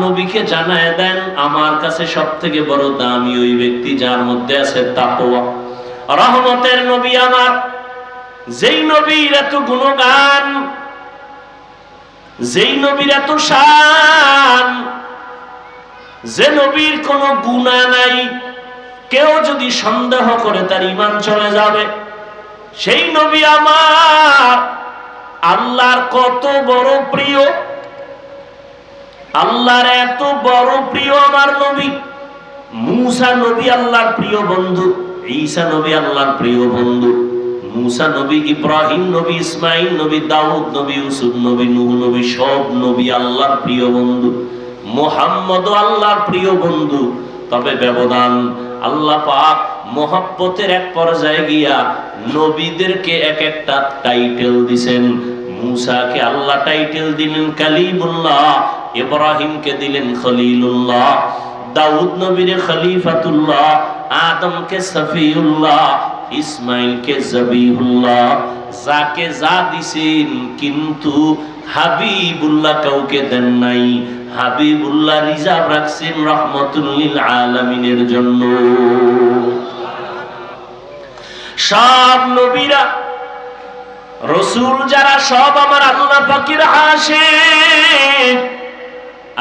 নবীকে জানায় দেন আমার কাছে সবথেকে বড় দামি ওই ব্যক্তি যার মধ্যে আছে তাকওয়া। রহমতের নবী আমার, যেই নবীর এত গুণগান, যেই নবীর এত শান, যে নবীর কোনো গুনাহ নাই, কেউ যদি সন্দেহ করে তার ঈমান চলে যাবে। সেই নবী আমার আল্লাহর কত বড় প্রিয়, আল্লাহর এত বড় প্রিয় আমার নবী। মূসা নবী আল্লাহর প্রিয় বন্ধু, ঈসা নবী আল্লাহর প্রিয় বন্ধু, মূসা নবী, ইব্রাহিম নবী, ইসমাইল নবী, দাউদ নবী, ইউসুফ নবী, নূহ নবী, সব নবী আল্লাহর প্রিয় বন্ধু। মুহাম্মদ আল্লাহর প্রিয় বন্ধু। তবে ব্যবধান, আল্লাহ পাক মহব্বতের এক পর্যায়ে গিয়া নবীদেরকে এক একটা টাইটেল দিবেন। মূসাকে আল্লাহ টাইটেল দিলেন কালিমুল্লাহ, ইব্রাহিমকে দিলেন খলিলুল্লাহ, দাউদ নবীরে খলিফাতুল্লাহ, আদমকে সফিউল্লাহ, ইসমাইলকে জবিহুল্লাহ। যাকে যা দিছেন, কিন্তু হাবিবুল্লাহ কাউকে দেন নাই। হাবিবুল্লাহ রিজার্ভ রাখছেন রহমাতুল লিল আলামিনের জন্য। সব নবীরা, রাসূল যারা সব আমার আল্লাহ পাকের আশিক,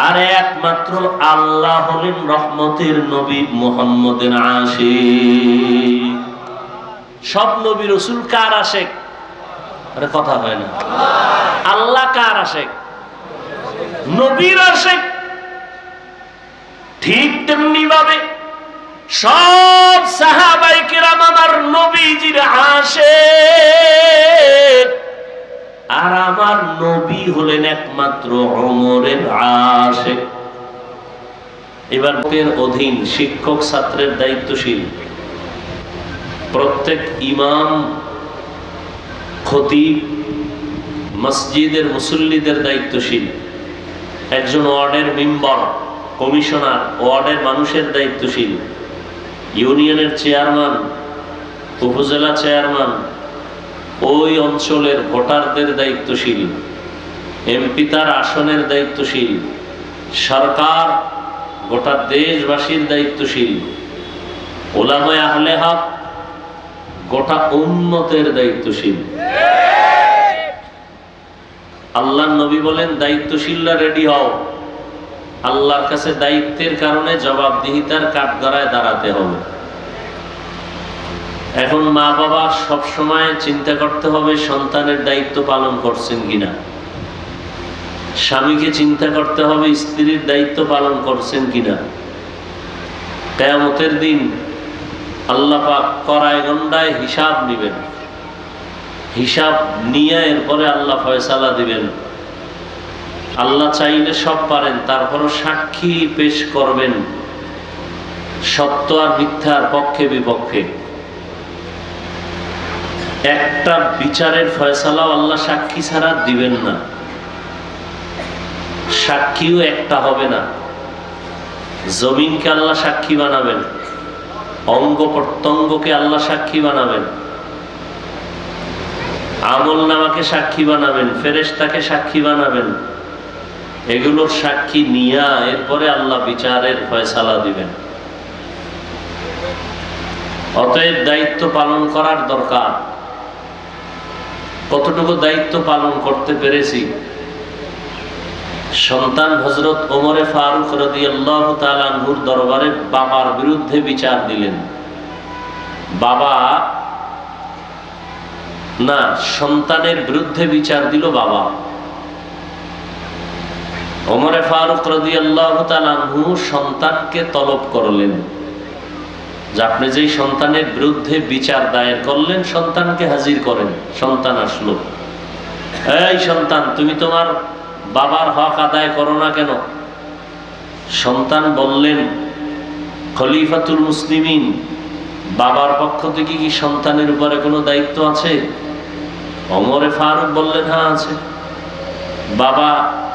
আর একমাত্র আল্লাহ হলেন রহমতের নবী মুহাম্মদের আশিক। সব নবী রাসূল কার আশিক? আরে কথা হয় না। আল্লাহ কার আশিক? নবীর আশিক। ঠিক তেমনি ভাবে সব সাহাবায়ে কিরাম আমার নবীজির আশিক, আর আমার নবী হলেন একমাত্র ওমরের আশিক। এবার এর অধীন শিক্ষক ছাত্রের দায়িত্বশীল, প্রত্যেক ইমাম, খতিব, মসজিদের মুসল্লিদের দায়িত্বশীল, একজন ওয়ার্ডের মেম্বার, কমিশনার, ওয়ার্ডের মানুষের দায়িত্বশীল, ইউনিয়নের চেয়ারম্যান, উপজেলা চেয়ারম্যান, ওই অঞ্চলের ভোটারদের দায়িত্বশীল, এমপি তার আসনের দায়িত্বশীল, সরকার গোটা দেশবাসীর দায়িত্বশীল, উলামায়ে আহলে হক গোটা উম্মতের দায়িত্বশীল। আল্লাহর নবী বলেন দায়িত্বশীলরা রেডি হও, আল্লাহর কাছে দায়িত্বের কারণে জবাবদিহিতার কাঠগড়ায় দাঁড়াতে হবে। এখন মা বাবা সব সময় চিন্তা করতে হবে সন্তানের দায়িত্ব পালন করছেন কিনা, স্বামীকে চিন্তা করতে হবে স্ত্রীর দায়িত্ব পালন করছেন কিনা। কিয়ামতের দিন আল্লাহ পাক কড়ায় গন্ডায় হিসাব নেবেন, হিসাব নিয়ে এরপরে আল্লাহ ফয়সালা দিবেন। আল্লাহ চাইলে সব পারেন, তারপরও সাক্ষী পেশ করবেন সত্য আর মিথ্যার পক্ষে বিপক্ষে। একটা বিচারের ফয়সালাও আল্লাহ সাক্ষী ছাড়া দিবেন না, সাক্ষীও একটা হবে না। জমিনকে আল্লাহ সাক্ষী বানাবেন, অঙ্গ প্রত্যঙ্গকে আল্লাহ সাক্ষী বানাবেন, আমল নামাকে সাক্ষী বানাবেন, ফেরেশতাকে সাক্ষী বানাবেন। এগুলোর সাক্ষী নিয়া এরপরে আল্লাহ বিচারের ফয়সালা দিবেন। অতএব দায়িত্ব পালন করার দরকার। কতটুকু দায়িত্ব পালন করতে পেরেছি? সন্তান হযরত ওমরে ফারুক রাদিয়াল্লাহু তাআলা আনহুর দরবারে বাবার বিরুদ্ধে বিচার দিলেন। বাবা না, সন্তানের বিরুদ্ধে বিচার দিল বাবা। ওমরে ফারুক রাদিয়াল্লাহু তাআলা আনহু সন্তানকে তলব করলেন যে আপনি যেই সন্তানের বিরুদ্ধে বিচার দায়ের করলেন সন্তানকে হাজির করেন। সন্তান আসলো, এই সন্তান তুমি তোমার বাবার হক আদায় করো না কেন? সন্তান বললেন, খলিফাতুল মুসলিমিন, বাবার পক্ষ থেকে কি সন্তানের উপরে কোনো দায়িত্ব আছে? ওমরে ফারুক বললেন, হ্যাঁ আছে। বাবা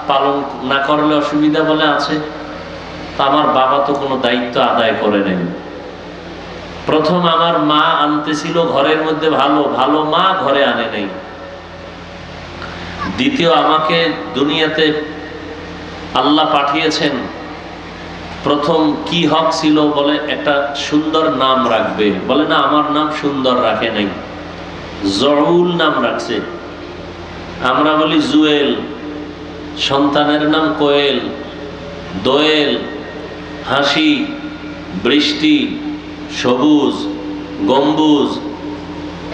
পালন না করলে অসুবিধা বলে আছে? তা আমার বাবা তো কোনো দায়িত্ব আদায় করে নেন। প্রথম আমার মা আনতেছিল ঘরের মধ্যে, ভালো ভালো মা ঘরে আনে নাই। দ্বিতীয় আমাকে দুনিয়াতে আল্লাহ পাঠিয়েছেন, প্রথম কি হক ছিল? বলে একটা সুন্দর নাম রাখবে। বলে না, আমার নাম সুন্দর রাখে নাই, জউল নাম রাখছে। আমরা বলি জুয়েল, সন্তানের নাম কোয়েল, দোয়েল, হাসি, বৃষ্টি, সবুজ, গম্বুজ,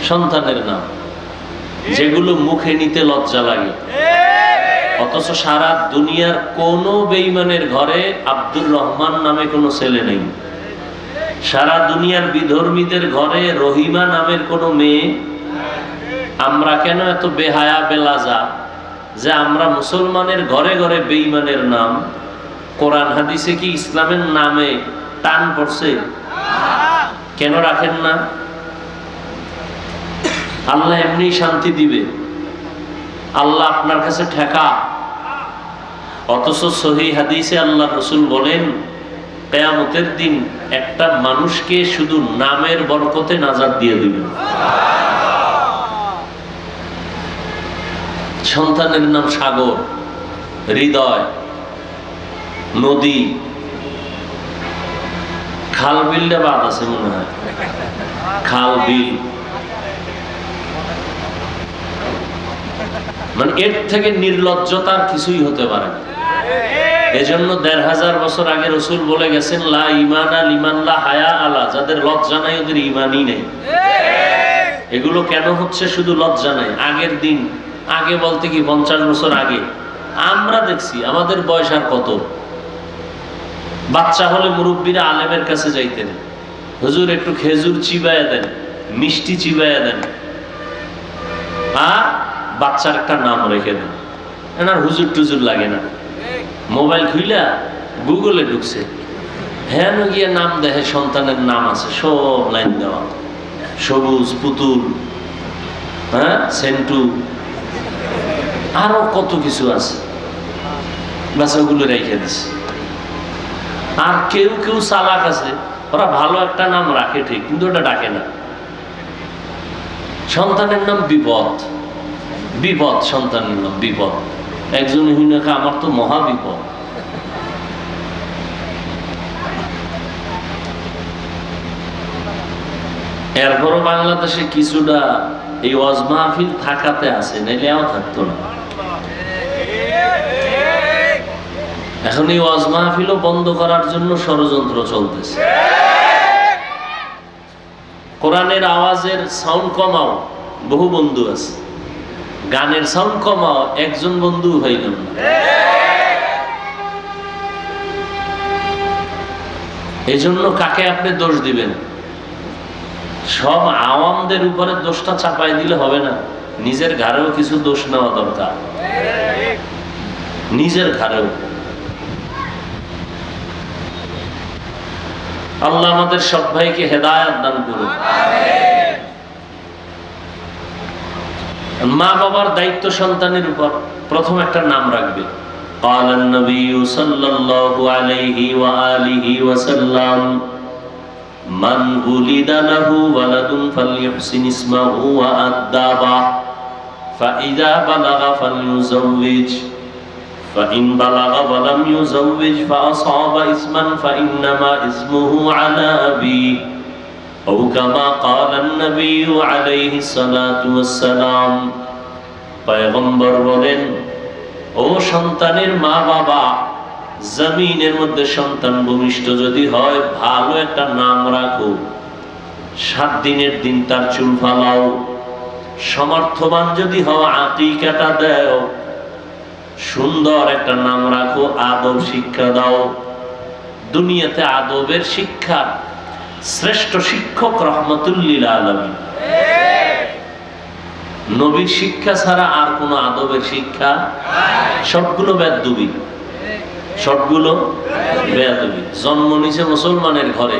সন্তানের নাম, যেগুলো মুখে নিতে লজ্জা লাগে। অথচ সারা দুনিয়ার কোন বেঈমানের ঘরে আব্দুর রহমান নামে কোনো ছেলে নেই। সারা দুনিয়ার বিধর্মীদের ঘরে রহিমা নামের কোনো মেয়ে। আমরা কেন এত বেহায়া বেলাজা যে আমরা মুসলমানের ঘরে ঘরে বেঈমানের নাম? কোরআন হাদিসে কি ইসলামের নামে টান পড়ছে? কেন রাখেন না? আল্লাহ এমনি শান্তি দিবে, আল্লাহ আপনার কাছে ঠেকা। অথচ সহিহ হাদিসে আল্লাহ রসুল বলেন, কিয়ামতের দিন একটা মানুষকে শুধু নামের বরকতে নাজাত দিয়ে দিবেন। সন্তানের নাম সাগর, হৃদয়, নদী, খাল বিলটা বাদ আছে মনে হয়, খাল বিল, মানে এর থেকে নির্লজ্জতার কিছুই হতে পারে না। এজন্য ১৫০০ বছর আগে রসুল বলে গেছেন, লা ঈমানা লিমান লা হায়া আলা, যাদের লজ্জা নাই ওদের ঈমানই নেই। এগুলো কেন হচ্ছে? শুধু লজ্জা নাই। আগের দিন, আগে বলতে কি ৫০ বছর আগে আমরা দেখছি, আমাদের বয়স আর কত, বাচ্চা হলে মুরব্বীরা আলেমের কাছে যাইতেন, হুজুর একটু খেজুর চিবাইয়া দেন, মিষ্টি চিবাইয়া দেন, আর বাচ্চার একটা নাম রেখে দেন। এনার হুজুর টুজুর লাগে না, মোবাইল খুইলা গুগলে ঢুকছে, হ্যাঁ গিয়ে নাম দেখে, সন্তানের নাম আছে সব লাইন দেওয়া, সবুজ, পুতুল, হ্যাঁ সেন্টু, আরো কত কিছু আছে, বাচ্চাগুলো রেখে দিছে। আর কেউ কেউ চালাক আছে, ওরা ভালো একটা নাম রাখে ঠিক, কিন্তু ওটা ডাকে না। সন্তানের নাম বিপদ, বিপদ, সন্তানের নাম বিপদ। একজন হিনাকে আমার তো মহা বিপদ। এরপরও বাংলাদেশে কিছুটা এই ওয়াজ মাহফিল থাকাতে আছে, নাইলেও থাকতো না। এখন এই ওয়াজ মাহফিলও বন্ধ করার জন্য ষড়যন্ত্র চলতেছে। কোরআনের আওয়াজের সাউন্ড কমাও, বহু বন্ধু আছে। গানের সাউন্ড কমাও, একজন বন্ধু হইল না। এই জন্য কাকে আপনি দোষ দিবেন? সব আওয়ামদের উপরে দোষটা চাপাই দিলে হবে না, নিজের ঘরেও কিছু দোষ নেওয়া দরকার, নিজের ঘরেও। আল্লাহ আমাদের সব ভাইকে হেদায়েত দান করুন। মা বাবার দায়িত্ব সন্তানের উপর। প্রথম একটা নাম রাখবে। قال النبي صلى الله عليه وآله وسلم من ولد له ولد فليحسن اسمه وأدبه فإذا بلغ فليزوج فإن بلغ ولم يزوج فأصاب اسما فإنما اسمه على أبيه أو كما قال النبي عليه الصلاة والسلام। পয়গম্বর বলেন, ও সন্তানের মা বাবা, জমিনের মধ্যে সন্তান ভূমিষ্ঠ যদি হয়, ভালো একটা নাম রাখো। 7 দিনের দিন তার চুল ফালাও। সমর্থবান যদি হও, আকিকাটা দাও। সুন্দর একটা নাম রাখো, আদব শিক্ষা দাও। দুনিয়াতে আদবের শিক্ষা শ্রেষ্ঠ শিক্ষক রহমাতুল লিল আলামিন। নবীর শিক্ষা ছাড়া আর কোন আদবের শিক্ষা, সবগুলো বেয়াদবি, সবগুলো বেয়াদবি। জন্ম নিছে মুসলমানের ঘরে,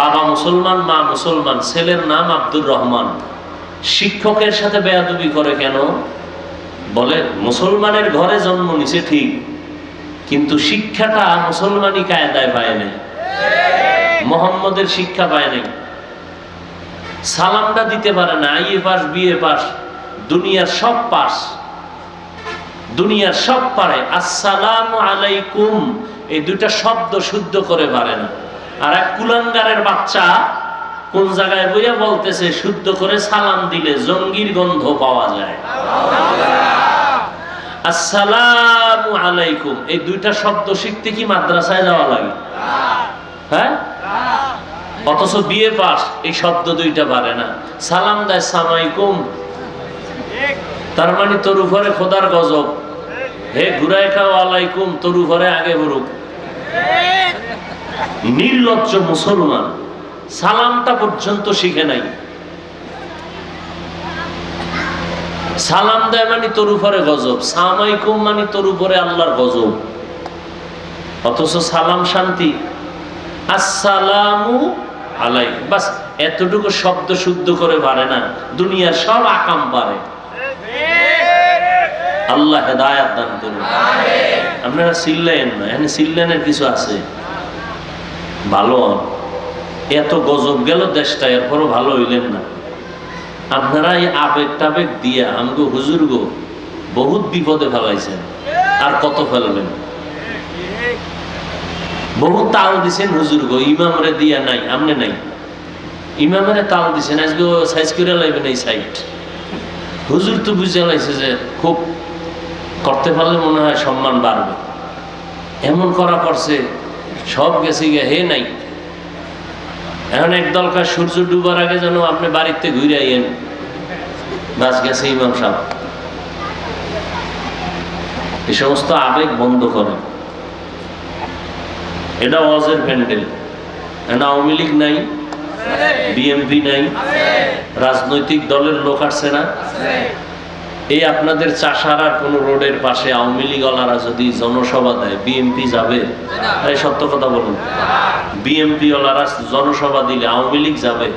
বাবা মুসলমান, মা মুসলমান, ছেলের নাম আব্দুর রহমান। শিক্ষকের সাথে বেয়াদবি করে কেন? বলে মুসলমানের ঘরে জন্ম নিছে ঠিক, কিন্তু শিক্ষাটা মুসলমানি কায়দায় পায় নাই, মোহাম্মদের শিক্ষা পায় নাই। সালামটা দিতে পারে না, আইএ পাস, বিএ পাস, দুনিয়ার সব পাস, দুনিয়ার সব পারে আসসালামু আলাইকুম এই দুইটা শব্দ শুদ্ধ করে পারে না। আর এক কুলাঙ্গারের বাচ্চা কোন জায়গায় বইয়া বলতেছে শুদ্ধ করে সালাম দিলে জঙ্গির গন্ধ পাওয়া যায়। আসসালামু আলাইকুম এই দুইটা শব্দ শিখতে কি মাদ্রাসায় যাওয়া লাগে? হ্যাঁ, অথচ বিয়ে পাস এই শব্দ দুইটা পারে না। সালাম দেয় সালামালাইকুম, তার মানে তোর উপরে খোদার গজব। হে ঘুরাই খাও আলাইকুম, তোর উপরে আগে বলুক। নির্লজ্জ মুসলমান সালামটা পর্যন্ত শিখে নাই। সালাম দেয় মানে তোর উপরে গজব, সালামালাইকুম মানে তোর উপরে আল্লাহর গজব। অথচ সালাম শান্তি, আসসালামু আলাইকুম বাস এতটুকু শব্দ শুদ্ধ করে পারে না। দুনিয়ার সব আকাম পারে। আল্লাহ হেদায়াত দান করুন। আপনারা চিল্লেন না, এখানে চিল্লেনের কিছু আছে। ভালো এত গজব গেল দেশটা, এরপরও ভালো হইলেন না। আপনারা এই আবেগ টাবেগ দিয়া আমগো হুজুর গো বহুত বিপদে ফেলাইছেন, আর কত ফেলবেন। বহুত তাল দিছেন হুজুর গো, ইমামরে দিয়া নাই, আমনে নাই। ইমামরে তাল দিছেন, আজকে সাইজ করে লাইবেন এই সাইড। হুজুর তো বুঝে লাইছে যে খুব করতে পারলে মনে হয় সম্মান বাড়বে, এমন করা করছে সব গেছে গিয়ে হে নাই। এখন একদল কাজ সূর্য ডুবার আগে যেন আপনি বাড়িতে ঘুরে আইয়েন, বাস গেছে ইমাম সাহেব। এই সমস্ত আবেগ বন্ধ করেন। এটা ওয়াজের প্যান্ডেল। আওয়ামী লীগ নাই, বিএনপি নাই, রাজনৈতিক দলের লোক আসছে না। এই আপনাদের চাষারার কোন রোডের পাশে আওয়ামী লীগ ওয়ালারা যদি জনসভা দেয়, বিএনপি যাবে? এই সত্য কথা বলুন, বিএনপি ওয়ালারা জনসভা দিলে আওয়ামী লীগ যাবে?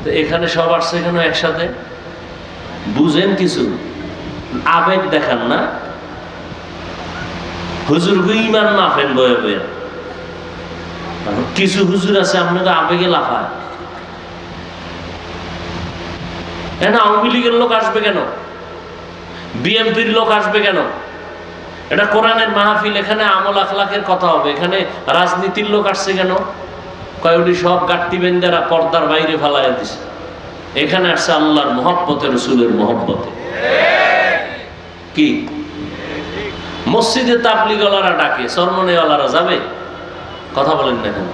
তো এখানে সব আসছে কেন একসাথে? বুঝেন কিছু, আবেগ দেখান না। হুজুর ইমান মাফেন বয়ে বয়ে। কিছু হুজুর আছে আপনাকে আবেগে লাফায়। আওয়ামী লীগের লোক আসবে কেন? বিএনপির লোক আসবে কেন? এটা কোরআনের মাহফিল, এখানে আমল আখলাকের কথা হবে। এখানে রাজনীতির লোক আসছে কেন? কয়েকটি সব গাট্টি বেন্দেরা পর্দার বাইরে ফেলাইয়া দিছে। এখানে আসছে আল্লাহর মহব্বতে, রসুলের মহব্বতে। কি মসজিদে তাবলীগওয়ালারা ডাকে, সরমনেওয়ালারা যাবে? কথা বলেন না কেন?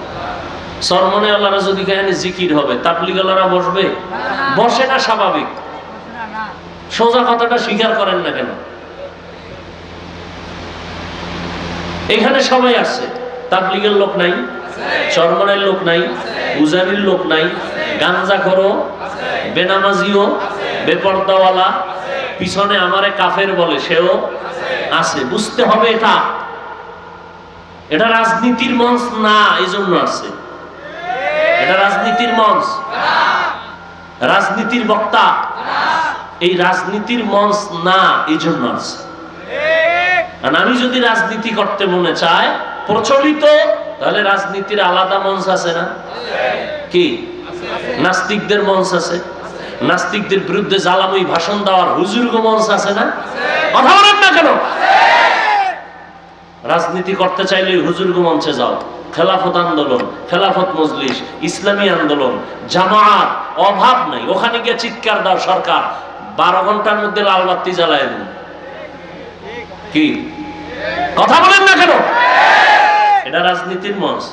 সরমনেওয়ালারা যদি এখানে জিকির হবে, তাবলীগওয়ালারা বসবে? বসে না, স্বাভাবিক। সোজা কথাটা স্বীকার করেন না কেন? এখানে সবাই আসছে, তাবলীগের লোক নাই, চরমনের লোক নাই, উজানির লোক নাই, গাঞ্জা করো, বেনামাজিও, বেপর্দাওয়ালা, পিছনে আমারে কাফের বলে সেও আছে। বুঝতে হবে এটা, এটা রাজনীতির মঞ্চ না, এই জন্য আসছে। এটা রাজনীতির মঞ্চ, রাজনীতির বক্তা, এই রাজনীতির মঞ্চ না, এই জন্য আসছে। আমি যদি রাজনীতি করতে মনে চায় প্রচলিত, তাহলে রাজনীতির আলাদা মঞ্চ আছে না? কি নাস্তিকদের মঞ্চ আছে, নাস্তিকদের বিরুদ্ধে জ্বালাময়ী ভাষণ দেওয়ার হুজুরগো মঞ্চ আছে না? কথা বলেন না কেন? রাজনীতি করতে চাইলে হুজুরগো মঞ্চে যাও। খেলাফত আন্দোলন, খেলাফত মজলিস, ইসলামী আন্দোলন, জামাত, অভাব নাই। ওখানে গিয়ে চিৎকার দাও, সরকার 12 ঘন্টার মধ্যে লাল বাতি জ্বালায় দিন। কি কথা বলেন না কেন? এটা রাজনীতির মঞ্চ।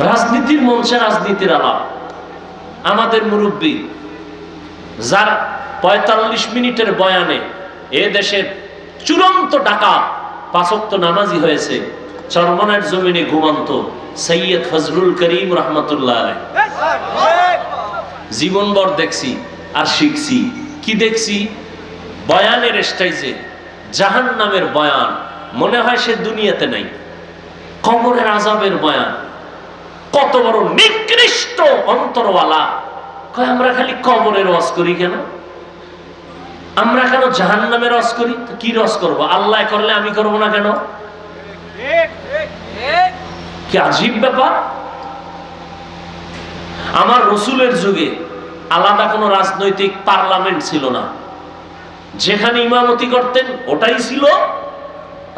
রাজনীতির মঞ্চে রাজনীতির আলাপ। আমাদের মুরব্বী যার 45 মিনিটের বয়ানে এ দেশের চূড়ান্ত ডাকাত 5 ওয়াক্ত নামাজি হয়েছে, চরমনের জমিনে ঘুমন্ত সৈয়দ ফজলুল করিম রহমতুল্লাহ আলাইহি। জীবনভর দেখছি আর শিখছি। কি দেখছি? বয়ানের স্টাইজে জাহান্নামের বয়ান, মনে হয় সে দুনিয়াতে নাই। কবরের আযাবের বয়ান, কত বড় নিকৃষ্ট অন্তরওয়ালা। কয় আমরা খালি কবরের ওয়াজ করি কেন? আমরা কেন জাহান্নামের রস করি? কি রস করব? আল্লাহ করলে আমি করব না কেন? কি আজীব ব্যাপার। আমার রসুলের যুগে আলাদা কোনো রাজনৈতিক পার্লামেন্ট ছিল না। যেখানে ইমামতি করতেন ওটাই ছিল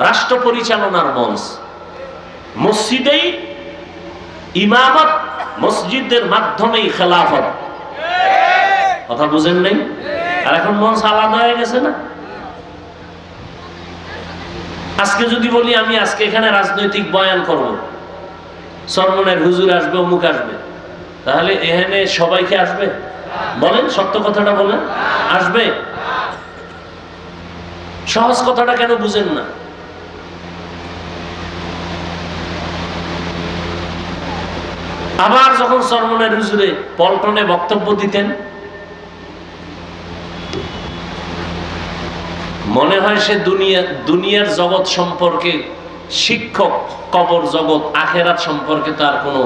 রাষ্ট্র পরিচালনার মঞ্চ। মসজিদেই ইমামত, মসজিদের মাধ্যমেই খেলাফত। কথা বুঝেন নাই? আর এখন মঞ্চ আলাদা হয়ে গেছে না? আজকে যদি বলি আমি আজকে এখানে রাজনৈতিক বয়ান করব, সরমনের হুজুর আসবে, অমুক আসবে, তাহলে এখানে সবাইকে আসবে? বলেন, সত্য কথাটা বলেন, আসবে? সহজ কথাটা কেন বুঝেন না? আবার যখন সরমনের হুজুরে পল্টনে বক্তব্য দিতেন, মনে হয় সে দুনিয়ার জগৎ সম্পর্কে শিক্ষক, কবর জগৎ, আখেরাত সম্পর্কে তার কোনো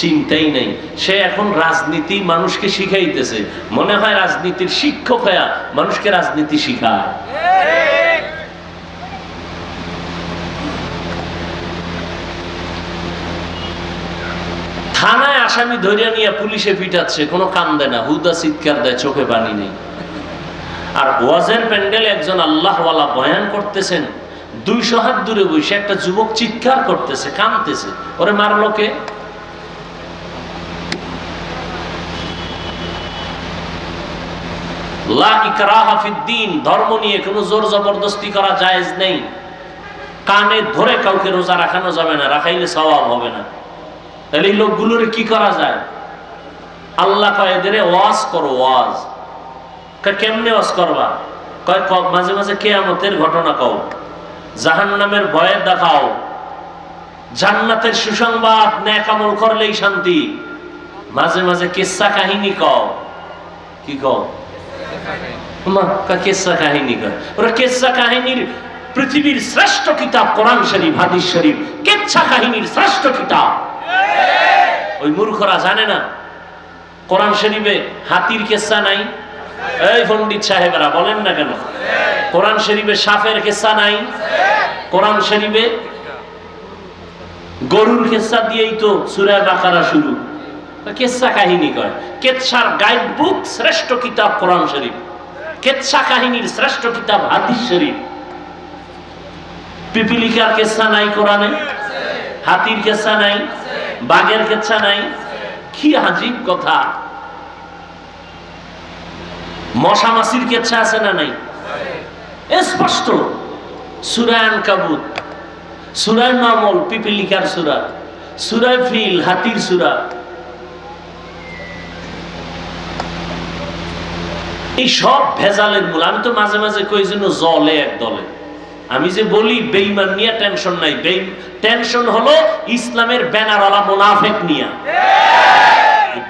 চিন্তাই নেই। সে এখন রাজনীতি মানুষকে শিখাইতেছে, মনে হয় রাজনীতির শিক্ষক হয়ে মানুষকে রাজনীতি শিখায়। থানায় আসামি ধরিয়া নিয়ে পুলিশে পিটাচ্ছে, কোনো কাম দেয় না, হুদা চিৎকার দেয়, চোখে পানি নেই। আর ওয়াজের প্যান্ডেলে একজন আল্লাহওয়ালা বয়ান করতেছেন, 200 হাত দূরে বসে একটা যুবক চিৎকার করতেছে, কাঁদতেছে, ওরে মারলো কে? লা ইকরাহা ফিদ্দীন, ধর্ম নিয়ে কোনো জোর জবরদস্তি করা জায়েজ নেই। কানে ধরে কাউকে রোজা রাখানো যাবে না, রাখাইলে সওয়াব হবে না। তাহলে এই লোকগুলোর কি করা যায়? আল্লাহ কয় এদের ওয়াজ করো, ওয়াজ। কেমনে ওয়াজ করবা? কয় মাঝে মাঝে কিয়ামতের ঘটনা কও, জাহান্নামের ভয় দেখাও, জান্নাতের সুসংবাদ, নেক আমল করলেই শান্তি। মাঝে মাঝে কিসসা কাহিনী কও। কি কও? কিসসা কাহিনী কয়। ওরা কিসসা কাহিনীর পৃথিবীর শ্রেষ্ঠ কিতাব কোরআন শরীফ, হাদিস শরীফ কিসসা কাহিনীর শ্রেষ্ঠ কিতাব। ওই মূর্খরা জানে না কোরআন শরীফে হাতির কিসসা নাই? এই পণ্ডিত সাহেবরা বলেন না কেন? কোরআন শরীফে সাপের কিসসা নাই? কোরআন শরীফে গরুর কিসসা দিয়েই তো সূরা বাকারা শুরু। কিসসা কাহিনী কয়। কিসসার গাইড বুক শ্রেষ্ঠ কিতাব কোরআন শরীফ, কিসসা কাহিনীর শ্রেষ্ঠ কিতাব হাদিস শরীফ। পিপিলিকার কিসসা নাই কোরআনে? হাতির কিসসা নাই? বাঘের কিসসা নাই? কি আজীব কথা। মশা মাছির কিসসা আছে না নাই? স্পষ্ট। সূরা আনকাবুত, সূরা নামল পিপিলিকার সূরা, সূরা ফিল হাতির সূরা। এই সব ভেজালের মূল। আমি তো মাঝে মাঝে কই যেন জলে এক দলে। আমি যে বলি বেঈমান নিয়ে টেনশন নাই, টেনশন হলো ইসলামের ব্যানারওয়ালা মুনাফিক নিয়া।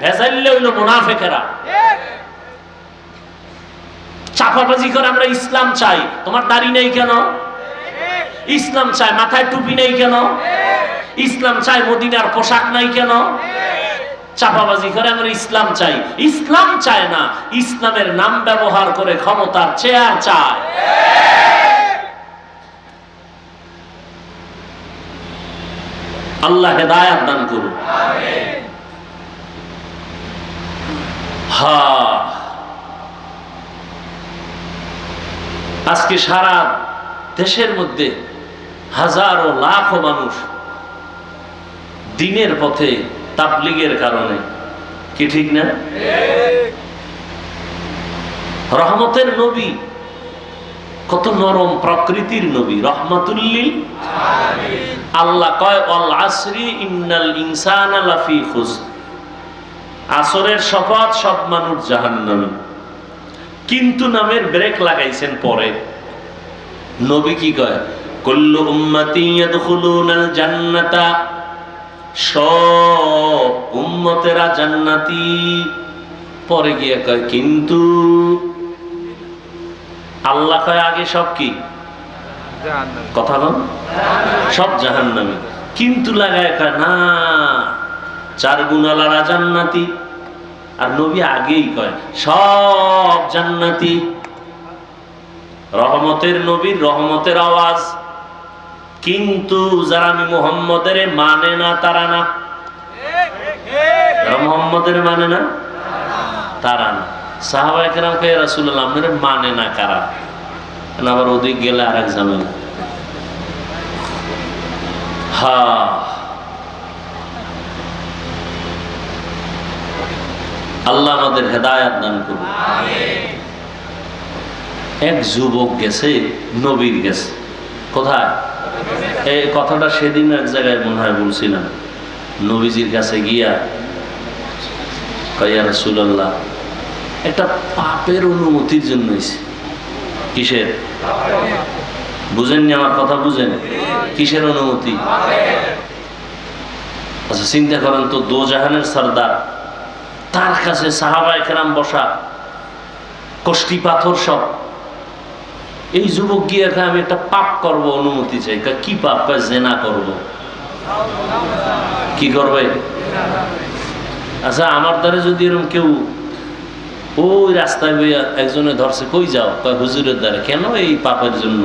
ভেজাইলে হইলো মুনাফিকেরা। চাপাবাজি করে আমরা ইসলাম চাই। তোমার দাড়ি নেই কেন? ইসলাম চাই। মাথায় টুপি নেই কেন? ইসলাম চাই। মদিনার পোশাক নাই কেন? চাপাবাজি করে আমরা ইসলাম চাই। ইসলাম চায় না, ইসলামের নাম ব্যবহার করে ক্ষমতার চেয়ার চায়। আল্লাহ হেদায়েত দান করুন। আজকে সারা দেশের মধ্যে হাজারো লাখো মানুষ দ্বীনের পথে তাবলীগের কারণে। কি ঠিক না? রহমতের নবী, কত নরম প্রকৃতির নবী, রহমাতুল লিল আলামিন। আল্লাহ কয় ওয়াল আসরি ইন্নাল ইনসানা লাফি খুসর, আসরের শপথ, সব মানুষ জাহান্নামী। কিন্তু নামের ব্রেক লাগাইছেন পরে। নবী কি কয়? কুল্লু উম্মতি ইয়াদখুলুনাল জান্নাতা, সব উম্মতেরা জান্নাতি। পরে গিয়ে কয় কিন্তু আল্লাহ কয় আগে সব কি? কথা বল, সব জাহান্নামী। কিন্তু লাগায় কয় না, 4 গুণালারা জান্নাতি। আর নবী আগেই কয় সব জান্নাতি। রহমতের নবীর রহমতের আওয়াজ। কিন্তু যারা আমি মুহাম্মদের মানে না তারা না। যারা মুহাম্মদের মানে না তারা না। সাহাবায়ে কেরাম কয় রাসূলুল্লাহ আপনারা মানে না কারা? আবার ওদিক গেলে আর এক ঝামেলা। আল্লাহ আমাদের হেদায়েত দান করুন। এক যুবক গেছে নবীর গেছে, কোথায়? এই কথাটা সেদিন এক জায়গায় মনে হয় বলছিলাম। নবীজির কাছে গিয়া ইয়া রাসূলুল্লাহ, একটা পাপের অনুমতির জন্য হয়েছে। কিসের? বুঝেননি আমার কথা? বুঝেন কিসের অনুমতি? আচ্ছা চিন্তা করেন তো, দোজাহানের সরদার, তার কাছে সাহাবায়ে কেরাম বসা, কষ্টি পাথর সব। এই যুবক গিয়ে আমি একটা পাপ করব, অনুমতি চাই। কি পাপ? জেনা করব। কি করবে? আচ্ছা আমার দ্বারা যদি এরকম কেউ ওই রাস্তায় একজনে ধরছে, কই যাও? হুজুরের দ্বারা। কেন? এই পাপের জন্য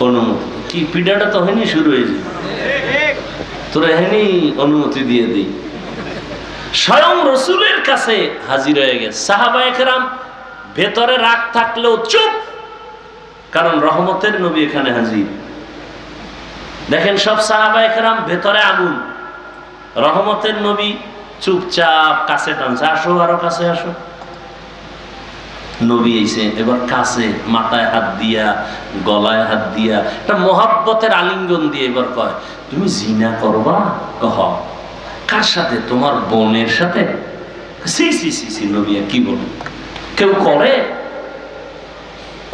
অনুমতি। কি পিডাটা তো হয়নি, শুরু হয়েছে। তোরা এখানে অনুমতি দিয়ে দিই। স্বয়ং রসুলের কাছে হাজির হয়ে গেছে। সাহাবায়ে কেরাম ভেতরে রাগ থাকলেও চুপ, কারণ রহমতের নবী এখানে হাজির। দেখেন সব সাহাবায়ে কেরাম ভেতরে আগুন, রহমতের নবী চুপচাপ কাছে টানছে, আসো আরো কাছে আসো। নবী এসে এবার কাছে, মাথায় হাত দিয়া, গলায় হাত দিয়া, একটা মহাব্বতের আলিঙ্গন দিয়ে এবার কয়, তুমি জিনা করবা? কহ কার সাথে? তোমার বোনের সাথে? সি সি সি সি নবী কি বলুন, কেউ করে?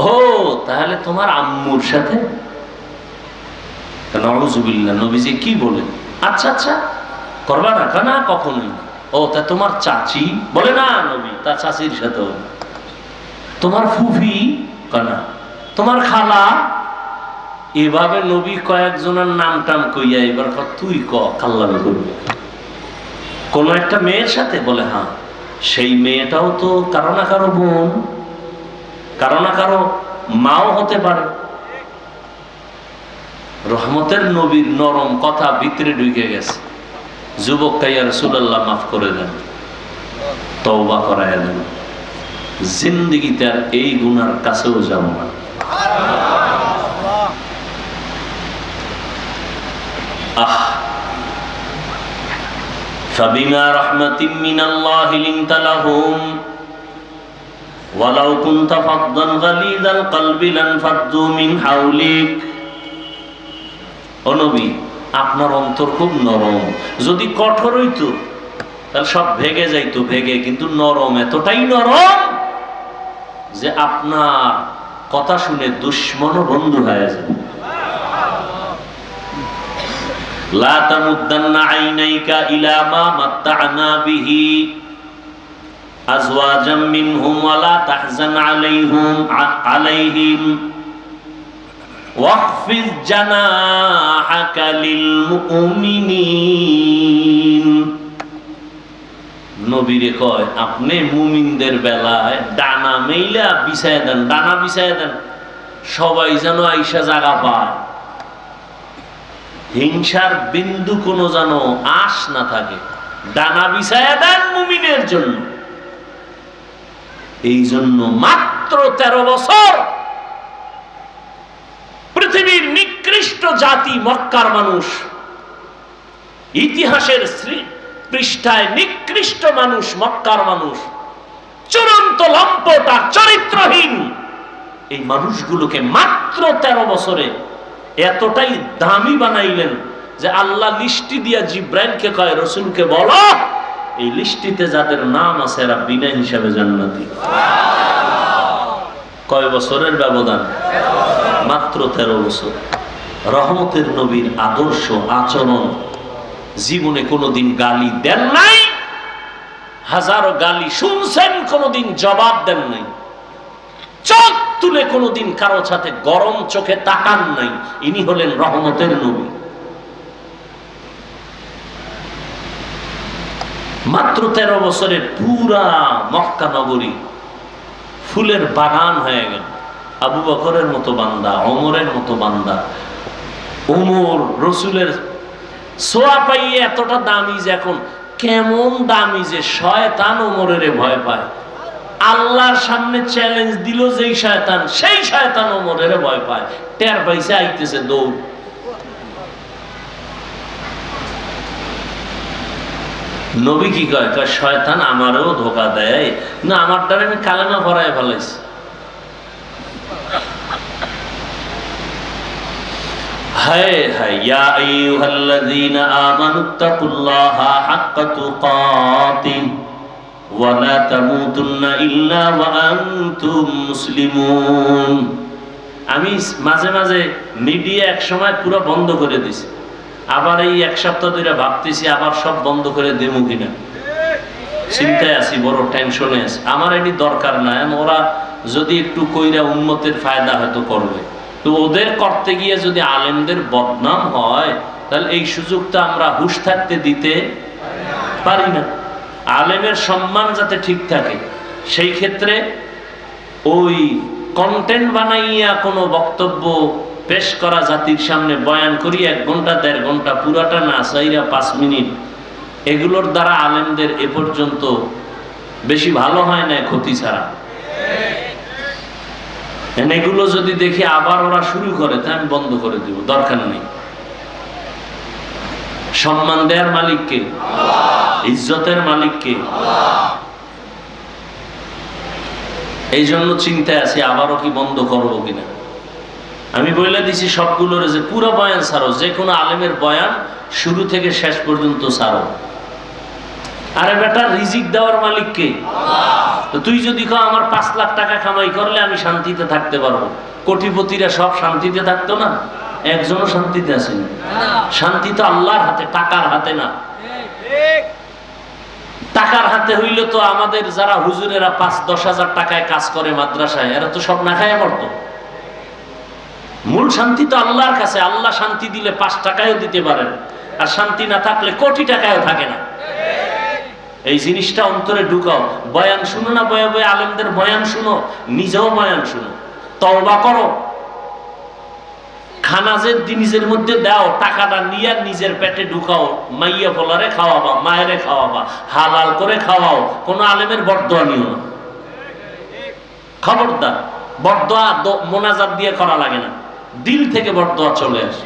ও তাহলে তোমার আম্মুর সাথে? নাউযুবিল্লাহ। নবীজি কি বলেন? আচ্ছা আচ্ছা করবা না? না কখনোই। ও তা তোমার চাচি? বলে না নবী, তার চাচির সাথেও। তোমার ফুফি? না। তোমার খালা? এভাবে নবী কয়েকজনের নাম টাম কইয়া এবার তুই কাল্লামি করবি কোন একটা মেয়ের সাথে? বলে হ্যাঁ। সেই মেয়েটাও তো কারো না কারো বোন, কারো না কারো মাও হতে পারে। রহমতের নবীর নরম কথা ভিতরে ঢুকে গেছে। যুবক ইয়া রাসূলুল্লাহ মাফ করে দেন, তওবা করায় দেন, জিন্দেগিতে আর এই গুনার কাছেও যাব না। ফাবিমা রাহমাতিন মিনাল্লাহি লিনতা লাহুম ওয়ালাউ কুনতা ফাদদান গালিযাল কলবি লানফাদ্দু মিন হাওলিক। ও নবী, আপনার অন্তর খুব নরম। যদি কঠোর হইতো তাহলে সব ভেঙে যাইতো, ভেঙে। কিন্তু নরম, এতটাই নরম যে আপনার কথা শুনে দুশ্মনও বন্ধু হয়ে যায়। লা তামুদ্দান্না আইনাইকা ইলা মা মাত্তা'না বিহি আজওয়াজাম মিনহুম ওয়া লা তাহজান আলাইহিম ওয়াখফিজ জানাহাকা লিল মুমিনিন। নবীরে কয় আপনি মুমিনদের বেলায় ডানা মেইলা বিছায় দেন, ডানা বিছায় দেন, সবাই যেন আইসা জায়গা পায়, হিংসার বিন্দু কোনো যেন আশ না থাকে। ডানা বিছায় দেন মুমিনের জন্য। এই জন্য মাত্র 13 বছর পৃথিবীর নিকৃষ্ট জাতি মক্কার মানুষ, ইতিহাসের পৃষ্ঠায় নিকৃষ্ট মানুষ মক্কার মানুষ, চূড়ান্ত লম্পট আর চরিত্রহীন এই মানুষগুলোকে মাত্র 13 বছরে এতটাই দামি বানাইলেন যে আল্লাহ লিস্টি দিয়া জিব্রাইলকে কয়, রসুলকে বলো এই লিস্টিতে যাদের নাম আছে এরা বিনা হিসাবে জান্নাতি। কয় বছরের ব্যবধান? মাত্র 13 বছর। রহমতের নবীর আদর্শ আচরণ, জীবনে কোনোদিন গালি দেন নাই, হাজারো গালি শুনছেন, কোনোদিন জবাব দেন নাই, চোখ তুলে কোনোদিন কারো সাথে গরম চোখে তাকান নাই। ইনি হলেন রহমতের নবী। মাত্র 13 বছরে পুরা মক্কা নগরী ফুলের বাগান হয়ে গেল। আবু বকরের মতো বান্দা, ওমরের মতো বান্দা। ওমর রসুলের ছোঁয়া পাইয়ে এতটা দামি যে এখন কেমন দামি যে শয়তান ওমরের ভয় পায়। আল্লাহর সামনে চ্যালেঞ্জ দিল যেই শয়তান, সেই শয়তান ওমরের ভয় পায়, টের পাইছে আইতেছে দৌড়। নবী কি কয়? কয় শয়তান আমারও ধোকা দেয় না, আমার দ্বারা আমি কালেমা পড়ায় ফেলাইছি। হায় হায়, ইয়া আইয়ুহাল্লাযীনা আমানুত্তাকুল্লাহা হাক্কা তুকাতিহি ওয়া লা তামুতুন্না ইল্লা ওয়া আনতুম মুসলিমুন। আমি মাঝে মাঝে মিডিয়া এক সময় পুরো বন্ধ করে দিছি, আবার এই এক সপ্তাহ ধরে ভাবতেছি আবার সব বন্ধ করে দেবো কিনা, চিন্তায় আছি, বড় টেনশনে আছি। আমার এটি দরকার না, ওরা যদি একটু কইরা উন্মতের ফায়দা হয়তো করবে, তো ওদের করতে গিয়ে যদি আলেমদের বদনাম হয় তাহলে এই সুযোগটা আমরা হুঁশ থাকতে দিতে পারি না। আলেমের সম্মান যাতে ঠিক থাকে সেই ক্ষেত্রে ওই কন্টেন্ট বানাইয়া কোনো বক্তব্য পেশ করা, জাতির সামনে বয়ান করি 1 ঘন্টা 1.5 ঘন্টা, পুরাটা না চাইরা 5 মিনিট, এগুলোর দ্বারা আলেমদের এ পর্যন্ত বেশি ভালো হয় না, ক্ষতি ছাড়া। এগুলো যদি দেখি আবার ওরা শুরু করে তা আমি বন্ধ করে দিব, দরকার নেই। সম্মান দেওয়ার মালিক কে? ইজ্জতের মালিক কে? এই জন্য চিন্তায় আছি আবারও কি বন্ধ করবো কিনা। আমি বলে দিছি সবগুলোর যে পুরো বয়ান ছাড়ো, যে কোনো আলেমের বয়ান শুরু থেকে শেষ পর্যন্ত ছাড়ো। আরে বেটা, রিজিক দেওয়ার মালিক কে? তো তুই যদি কও আমার 5 লাখ টাকা কামাই করলে আমি শান্তিতে থাকতে পারবো, কোটিপতিরা সব শান্তিতে থাকতো না? একজনও শান্তিতে আছে না। শান্তি তো আল্লাহর হাতে, টাকার হাতে না। টাকার হাতে হইলে তো আমাদের যারা হুজুরেরা 5-10 হাজার টাকায় কাজ করে মাদ্রাসায়, এরা তো সব না খায় মরতো। মূল শান্তি তো আল্লাহর কাছে। আল্লাহ শান্তি দিলে 5 টাকায়ও দিতে পারেন, আর শান্তি না থাকলে কোটি টাকায়ও থাকে না। এই জিনিসটা অন্তরে ঢুকাও। বয়ান শুনো না, বয়ে বয়ে আলেমদের বয়ান শুনো, নিজেও বয়ান শুনো, তওবা করো। খানা যে নিজের মধ্যে দাও, টাকাটা নিয়ে নিজের পেটে ঢুকাও, মাইয়া পোলারে খাওয়াবা, মায়েরে খাওয়াবা, হালাল করে খাওয়াও। কোন আলেমের বরদোয়া নিও না, খবরদার। বরদোয়া মোনাজাত দিয়ে করা লাগে না, দিল থেকে বরদোয়া চলে আসে।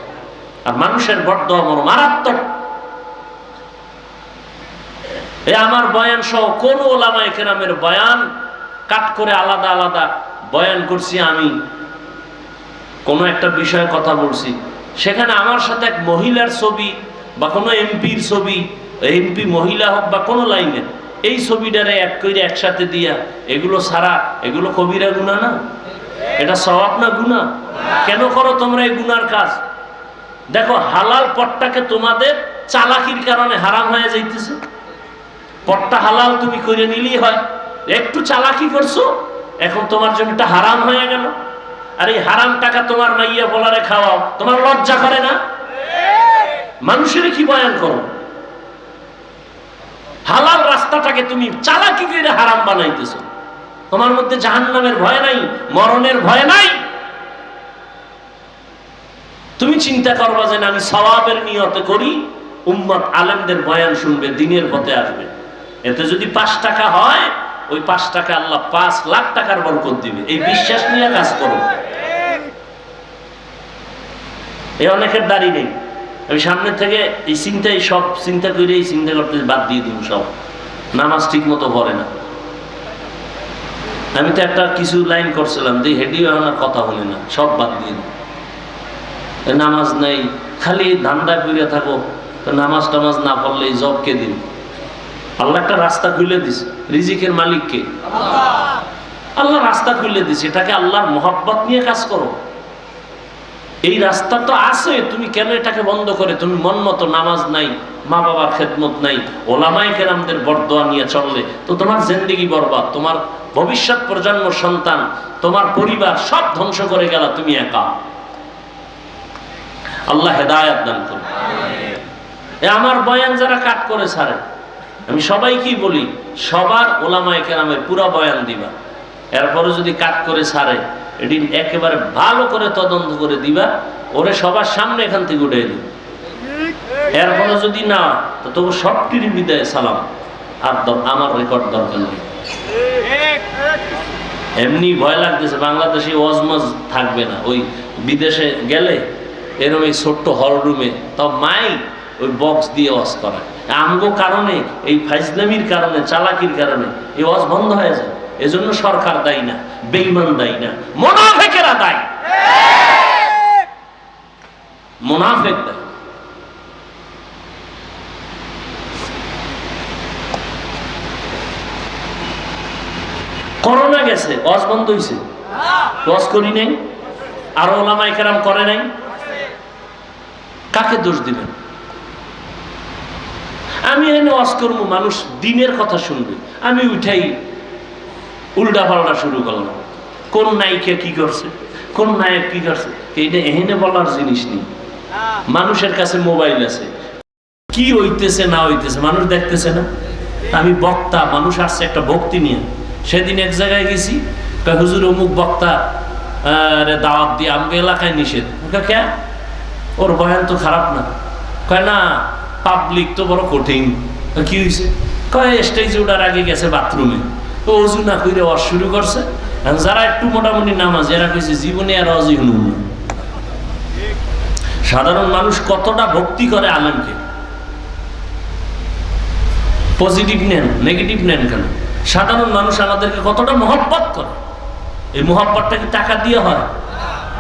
আর মানুষের বরদোয়া বড় মারাত্মক। আমার বয়ান সহ কোন ওলামায়ে কেরামের বয়ান কাট করে আলাদা আলাদা বয়ান করছি। আমি কোনো একটা বিষয়ে কথা বলছি, সেখানে আমার সাথে এক মহিলার ছবি বা কোনো এমপির ছবি, এমপি মহিলা হোক বা কোনো লাইনের, এই ছবিটারে এক করে একসাথে দিয়া, এগুলো সারা, এগুলো কবিরা গুনাহ না? এটা সওয়াব না গুনাহ? কেন করো তোমরা এই গুনার কাজ? দেখো, হালাল পটটাকে তোমাদের চালাকির কারণে হারাম হয়ে যাইতেছে। পটটা হালাল তুমি করে নিলেই হয়, একটু চালাকি করছো, এখন তোমার জন্য এটা হারাম হয়ে গেল। আর এই হারাম টাকা তোমার মাইয়া বলারে খাওয়াও, তোমার লজ্জা করে না? মানুষের কি বয়ান করো? হালাল রাস্তাটাকে তুমি চালাকি করে হারাম বানাইতেছো। তোমার মধ্যে জাহান্নামের ভয় নাই, মরণের ভয় নাই। তুমি চিন্তা করবা যে আমি সওয়াবের নিয়তে করি, উম্মত আলেমদের বয়ান শুনবে, দিনের পথে আসবে। এতে যদি 5 টাকা হয়, ওই 5 টাকা আল্লাহ 5 লাখ টাকার বরকত দিবে। এই বিশ্বাস নিয়ে কাজ করো। এই অনেকের দাড়ি নেই, আমি সামনে থেকে এই চিন্তাই সব চিন্তা করে এই চিন্তা করতে বাদ দিয়ে দিব। সব নামাজ ঠিক মতো পড়ে না। আমি তো একটা কিছু লাইন করছিলাম যে হেডিও আমার কথা হলে না, সব বাদ দিয়ে দিব। নামাজ নেই, খালি ধান্দা করে থাকো, তো নামাজ টামাজ না পড়লে জবকে দিন। আল্লাহ একটা রাস্তা খুলে দিছে, রিজিকের মালিক কে? আল্লাহ রাস্তা খুলে দিছে, এটাকে আল্লাহর মহব্বত নিয়ে কাজ করো। এই রাস্তা তো আছে, তুমি কেন এটাকে বন্ধ করে তুমি মন মতো নামাজ নাই, মা বাবার খেদমত নাই, ওলামায়ে কেরামদের বরদোয়া নিয়ে চললে তো তোমার জিন্দেগি বরবাদ। তোমার ভবিষ্যৎ প্রজন্ম, সন্তান, তোমার পরিবার সব ধ্বংস করে গেল, তুমি একা। আল্লাহ হেদায়েত দান করুন। আমার বয়ান যারা কাট করে ছাড়ে, আমি সবাইকেই বলি, সবার ওলামায়ে কেরামের পুরা বয়ান দিবা। এরপরে যদি কাট করে ছাড়ে, এটি একেবারে ভালো করে তদন্ত করে দিবা, ওরে সবার সামনে এখান থেকে উঠে দিবা। এরপরে যদি না, তো তবু সবটির বিদায় সালাম। আর আমার রেকর্ড দরকার নেই। এমনি ভয় লাগতেছে বাংলাদেশে ওয়াজমাজ থাকবে না। ওই বিদেশে গেলে এরকম এই ছোট্ট হল রুমে তাও মাইক ওই বক্স দিয়ে ওয়াজ করায়। আমগো কারণে এই ফাইজলামির কারণে চালাকির কারণে এই ওয়াজ বন্ধ হয়ে যায়। এজন্য সরকার দায়ী না, বেঈমান দায়ী না, মুনাফিকেরা দায়ী, মুনাফিক দায়ী। করোনা গেছে, ওয়াজ বন্ধ হয়েছে, ওয়াজ করি নাই, আরো ওলামায়ে কেরাম করে নাই, কাকে দোষ দিবেন? আমি এনে ওয়াজ করবো, মানুষ দিনের কথা শুনবে, আমি উঠাই উল্টা পাল্টা শুরু করলাম। কোন নায়িকা কি করছে, কোন নায়ক কি করছে, এইটা এখানে বলার জিনিস নেই। মানুষের কাছে মোবাইল আছে, কি হইতেছে না হইতেছে মানুষ দেখতেছে না। আমি বক্তা, মানুষ আসছে একটা ভক্তি নিয়ে। সেদিন এক জায়গায় গেছি, হুজুর অমুক বক্তা দাওয়াত দিয়ে আমাকে এলাকায় নিষেধ। কে? ওর বয়ান তো খারাপ না। কয় না, পাবলিক তো বড় কঠিন। কি হয়েছে? কয় স্টেজে ওঠার আগে গেছে বাথরুমে, তো অজু না করে ওয়াজ শুরু করছে। যারা একটু মোটামুটি নামাজ, এরা কইছে জীবনে আর অজি শুনুন না। সাধারণ মানুষ কতটা ভক্তি করে আলেমকে। পজিটিভ নেন, নেগেটিভ নেন কেন? সাধারণ মানুষ আমাদেরকে কতটা মহব্বত করে। এই মহব্বতটা কি টাকা দিয়ে হয়?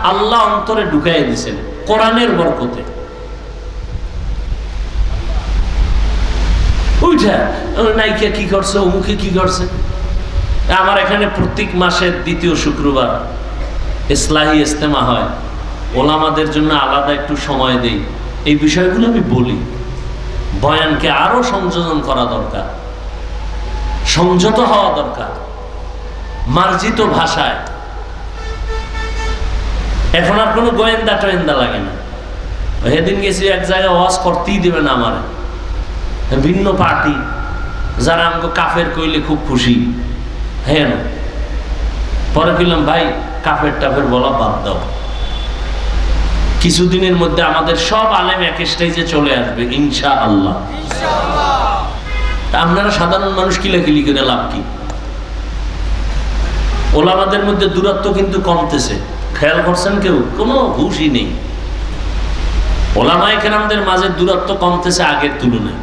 আল্লাহ অন্তরে ঢুকাই দিয়েছেন কোরআনের বরকতে। ওইটা নায়িকা কি করছে, অমুকে কি করছে। আমার এখানে প্রত্যেক মাসের দ্বিতীয় শুক্রবার ইসলাহি ইজতেমা হয়, ওলামাদের জন্য আলাদা একটু সময় দেই। এই বিষয়গুলো আমি বলি। বয়ানকে আরো সংযোজন করা দরকার, সংযত হওয়া দরকার, মার্জিত ভাষায়। এখন আর কোনো গোয়েন্দা টোয়েন্দা লাগে না। সেদিন গেছি এক জায়গায় ওয়াজ করতেই দেবে না আমার ভিন্ন পার্টি, যারা আমাকে কাফের কইলে খুব খুশি। হ্যাঁ না, পরে কইলাম ভাই কাফের টাফের বলা বাদ দাও। কিছুদিনের মধ্যে আমাদের সব আলেম এক স্টেজে চলে আসবে ইনশাআল্লাহ। আপনারা সাধারণ মানুষ কিলাকিলি করে লাভ কি? ওলামাদের মধ্যে দূরত্ব কিন্তু কমতেছে, খেয়াল করছেন কেউ? কোনো হুশই নেই। ওলামায়ে কেরামদের মাঝে দূরত্ব কমতেছে আগের তুলনায়।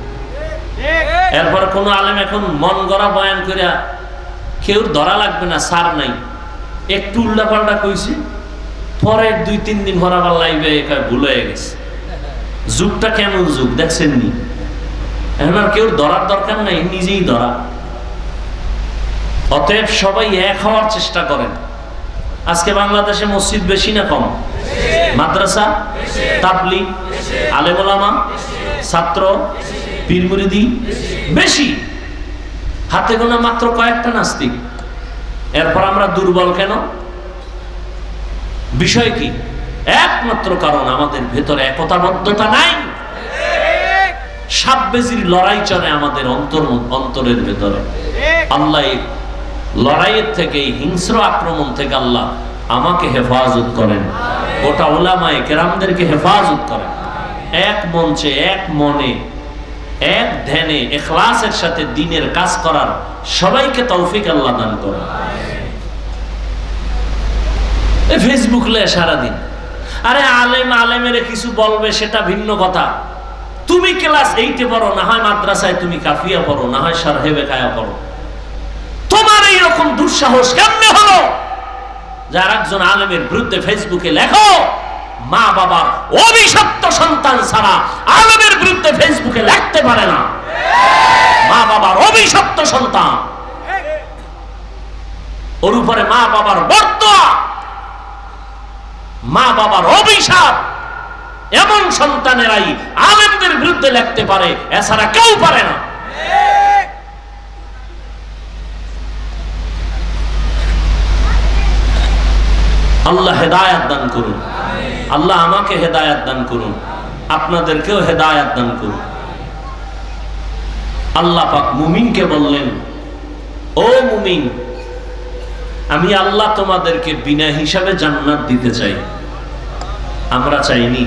এরপর কোন আলেম এখন মন গড়া বয়ান করিয়া কেউ ধরা লাগবে না, সার নাই, একটু উল্টা পাল্টা কইছি, পরের 2-3 দিন ভরা আবার লাইবে ভুল হয়ে গেছে। যুগটা কেমন যুগ দেখছেন নি? এখন আর কেউ ধরার দরকার নাই, নিজেই ধরা। অতএব সবাই এক হওয়ার চেষ্টা করেন। আজকে বাংলাদেশে মসজিদ বেশি না কম? মাদ্রাসা, তাবলীগ, আলেম ওলামা, ছাত্র, পীর মুরিদি বেশি। হাতে গোনা মাত্র কয়েকটা নাস্তিক। এরপর আমরা দুর্বল কেন? বিষয় কি? একমাত্র কারণ আমাদের ভেতরে একতাবদ্ধতা নাই। সাববেজির লড়াই চলে আমাদের অন্তরের ভেতরে। আল্লাহ লড়াইয়ের থেকে, হিংস্র আক্রমণ থেকে আল্লাহ আমাকে হেফাজত করেন, গোটা উলামায়ে কেরামদেরকে হেফাজত করেন। এক মঞ্চে, এক মনে, এক ধ্যানে, ইখলাসের সাথে দ্বীনের কাজ করার সবাইকে তৌফিক আল্লাহ দান করেন। ফেসবুক লে সারাদিন, আরে আলেম আলেমের কিছু বলবে সেটা ভিন্ন কথা। তুমি ক্লাস 8-এ পড়ো, না হয় মাদ্রাসায় তুমি কাফিয়া পড়ো, না হয় শারহে বেকায়া পড়ো। তোমার এইরকম দুঃসাহস কেমনে হলো যার একজন আলেমের বিরুদ্ধে ফেসবুকে লেখো? মা বাবার অভিশপ্ত সন্তান ছাড়া আলেমের বিরুদ্ধে ফেসবুকে লিখতে পারে না। মা বাবার অভিশপ্ত সন্তান, ওর উপরে মা বাবার বর্তয়া, মা বাবার অভিশাপ। এমন সন্তানেরাই আলেমদের বিরুদ্ধে লিখতে পারে, এছাড়া কেউ পারে না। আল্লাহ হেদায়াত দান করুন। আল্লাহ আমাকে হেদায়াত দান করুন, আপনাদেরকেও হেদায়াত দান করুন। আল্লাহ পাক মুমিনকে বললেন, ও মুমিন, আমি আল্লাহ তোমাদেরকে বিনা হিসাবে জান্নাত দিতে চাই। আমরা চাইনি?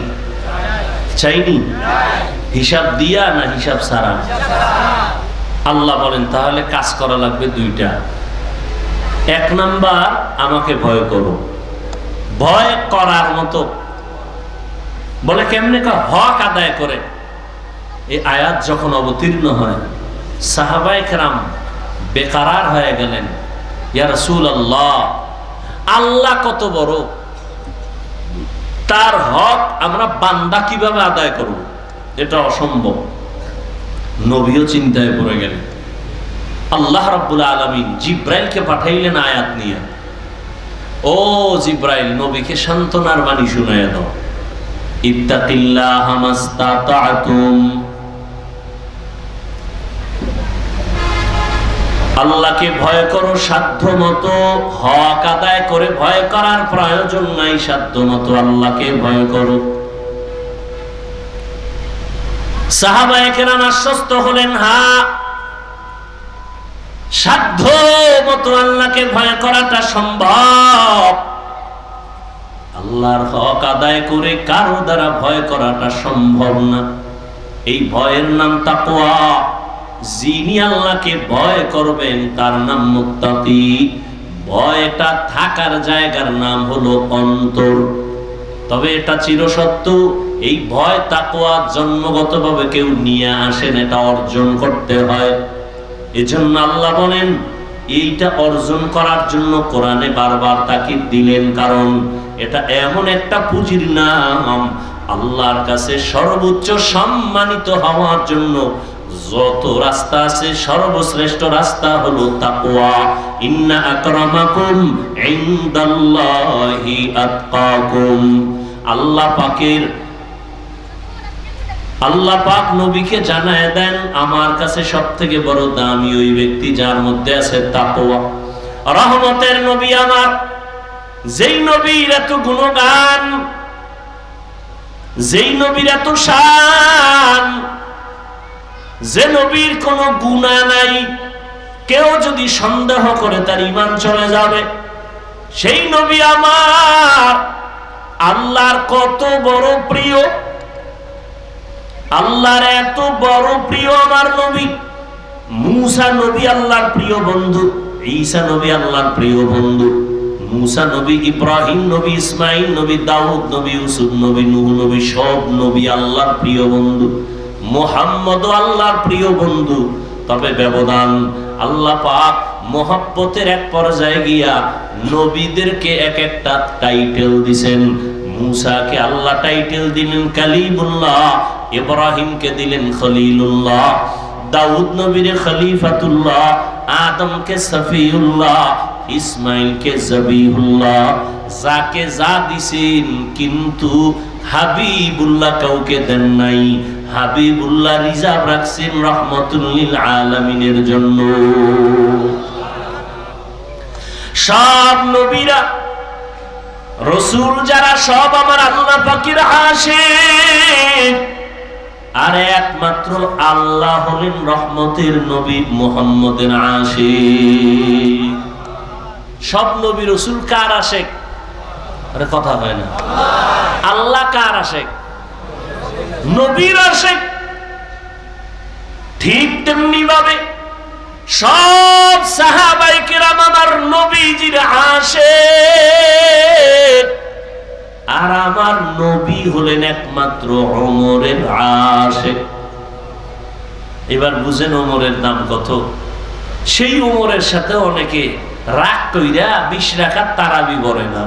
চাইনি? হিসাব দিয়া না হিসাব ছাড়া? আল্লাহ বলেন তাহলে কাজ করা লাগবে দুইটা। এক নাম্বার, আমাকে ভয় করো। ভয় করার মতো বলে কেমনে? হক আদায় করে। এই আয়াত যখন অবতীর্ণ হয়, সাহাবায়ে কেরাম বেকারার হয়ে গেলেন। ইয়া রাসূলুল্লাহ, আল্লাহ কত বড়, তার হক আমরা বান্দা কিভাবে আদায় করব? এটা অসম্ভব। নবীও চিন্তায় পড়ে গেলেন। আল্লাহ রাব্বুল আলামিন জিব্রাইলকে পাঠাইলেন আয়াত নিয়ে। ও জিব্রাইল, নবীকে সান্ত্বনার বাণী শুনাইয়া দাও। ইত্তাকিল্লাহা মাস্তাতা'তুম, আল্লাহকে ভয় করো সাধ্য মতো। হক আদায় করে ভয় করার প্রয়োজন নাই, সাধ্য মতো আল্লাহকে ভয় করো। সাহাবায়ে কেরাম আশ্বস্ত হলেন, হ্যাঁ, সাধ্য মতো আল্লাহকে ভয় করাটা সম্ভব। আল্লাহর হক আদায় করে কারো দ্বারা ভয় করাটা সম্ভব না। এই ভয়ের নাম তাকওয়া। যিনি আল্লাহকে ভয় করবেন তার নাম মুত্তাকি। ভয়টা থাকার জায়গার নাম হলো অন্তর। তবে এটা চিরসত্য, এই ভয় তাকওয়া জন্মগতভাবে কেউ নিয়ে আসেন, এটা অর্জন করতে হয়। এজন্য আল্লাহ বলেন, এইটা অর্জন করার জন্য কোরআনে বারবার তাকিদ দিলেন, কারণ এটা এমন একটা পুঁজির নাম, আল্লাহর কাছে সর্বোচ্চ সম্মানিত হওয়ার জন্য যত রাস্তা আছে সর্বশ্রেষ্ঠ রাস্তা হলো তাকওয়া। ইন্না আকরামাকুম ইনদাল্লাহি আতকাকুম। আল্লাহ পাক নবীকে জানায় দেন, আমার কাছে সবথেকে বড় দামি ওই ব্যক্তি যার মধ্যে আছে তাকওয়া। রহমতের নবী আমার, যেই নবীর এত গুণগান, যেই নবীর এত শান, যে নবীর কোনো গুনাহ নাই, কেউ যদি সন্দেহ করে তার ঈমান চলে যাবে। সেই নবী আমার আল্লাহর কত বড় প্রিয়, আল্লাহর এত বড় প্রিয় আমার নবী। মূসা নবী আল্লাহর প্রিয় বন্ধু, ঈসা নবী আল্লাহর প্রিয় বন্ধু, মূসা নবী, ইব্রাহিম নবী, ইসমাইল নবী, দাউদ নবী, ইউসুফ নবী, নূহ নবী, সব নবী আল্লাহর প্রিয় বন্ধু। মুহাম্মদ আল্লাহর প্রিয় বন্ধু। তবে ব্যবধান, আল্লাহ পাক মহব্বতের এক পর্যায়ে গিয়া নবীদেরকে এক একটা টাইটেল দিবেন। মূসাকে আল্লাহ টাইটেল দিলেন কালিমুল্লাহ, ইব্রাহিমকে দিলেন খলিলুল্লাহ, দাউদ নবীরে খলিফাতুল্লাহ, আদমকে সফিউল্লাহ, ইসমাইলকে জবিহুল্লাহ। যাকে যা দিছেন, কিন্তু হাবিবুল্লাহ কাউকে দেন নাই। হাবিবুল্লাহ রিজার্ভ রাখছেন রাহমাতুল লিল আলামিনের জন্য। সব নবীরা, রাসূল যারা, সব আমার আল্লাহ পাকের আশিক। আর একমাত্র আল্লাহ হলেন রহমতের নবী মুহাম্মদের আশিক। সব নবী রাসূল কার আশিক? আরে কথা হয় না। আল্লাহ কার আশিক? নবীর আশিক। ঠিক তেমনি ভাবে সব সাহাবায়ে কেরাম আমার নবীজির আশিক। আর আমার নবী হলেন একমাত্র ওমরের আশিক। এবার বুঝেন ওমরের দাম কত। সেই ওমরের সাথে অনেকে রাগ কইরা 20 রাকাত তারাবি পড়ে না।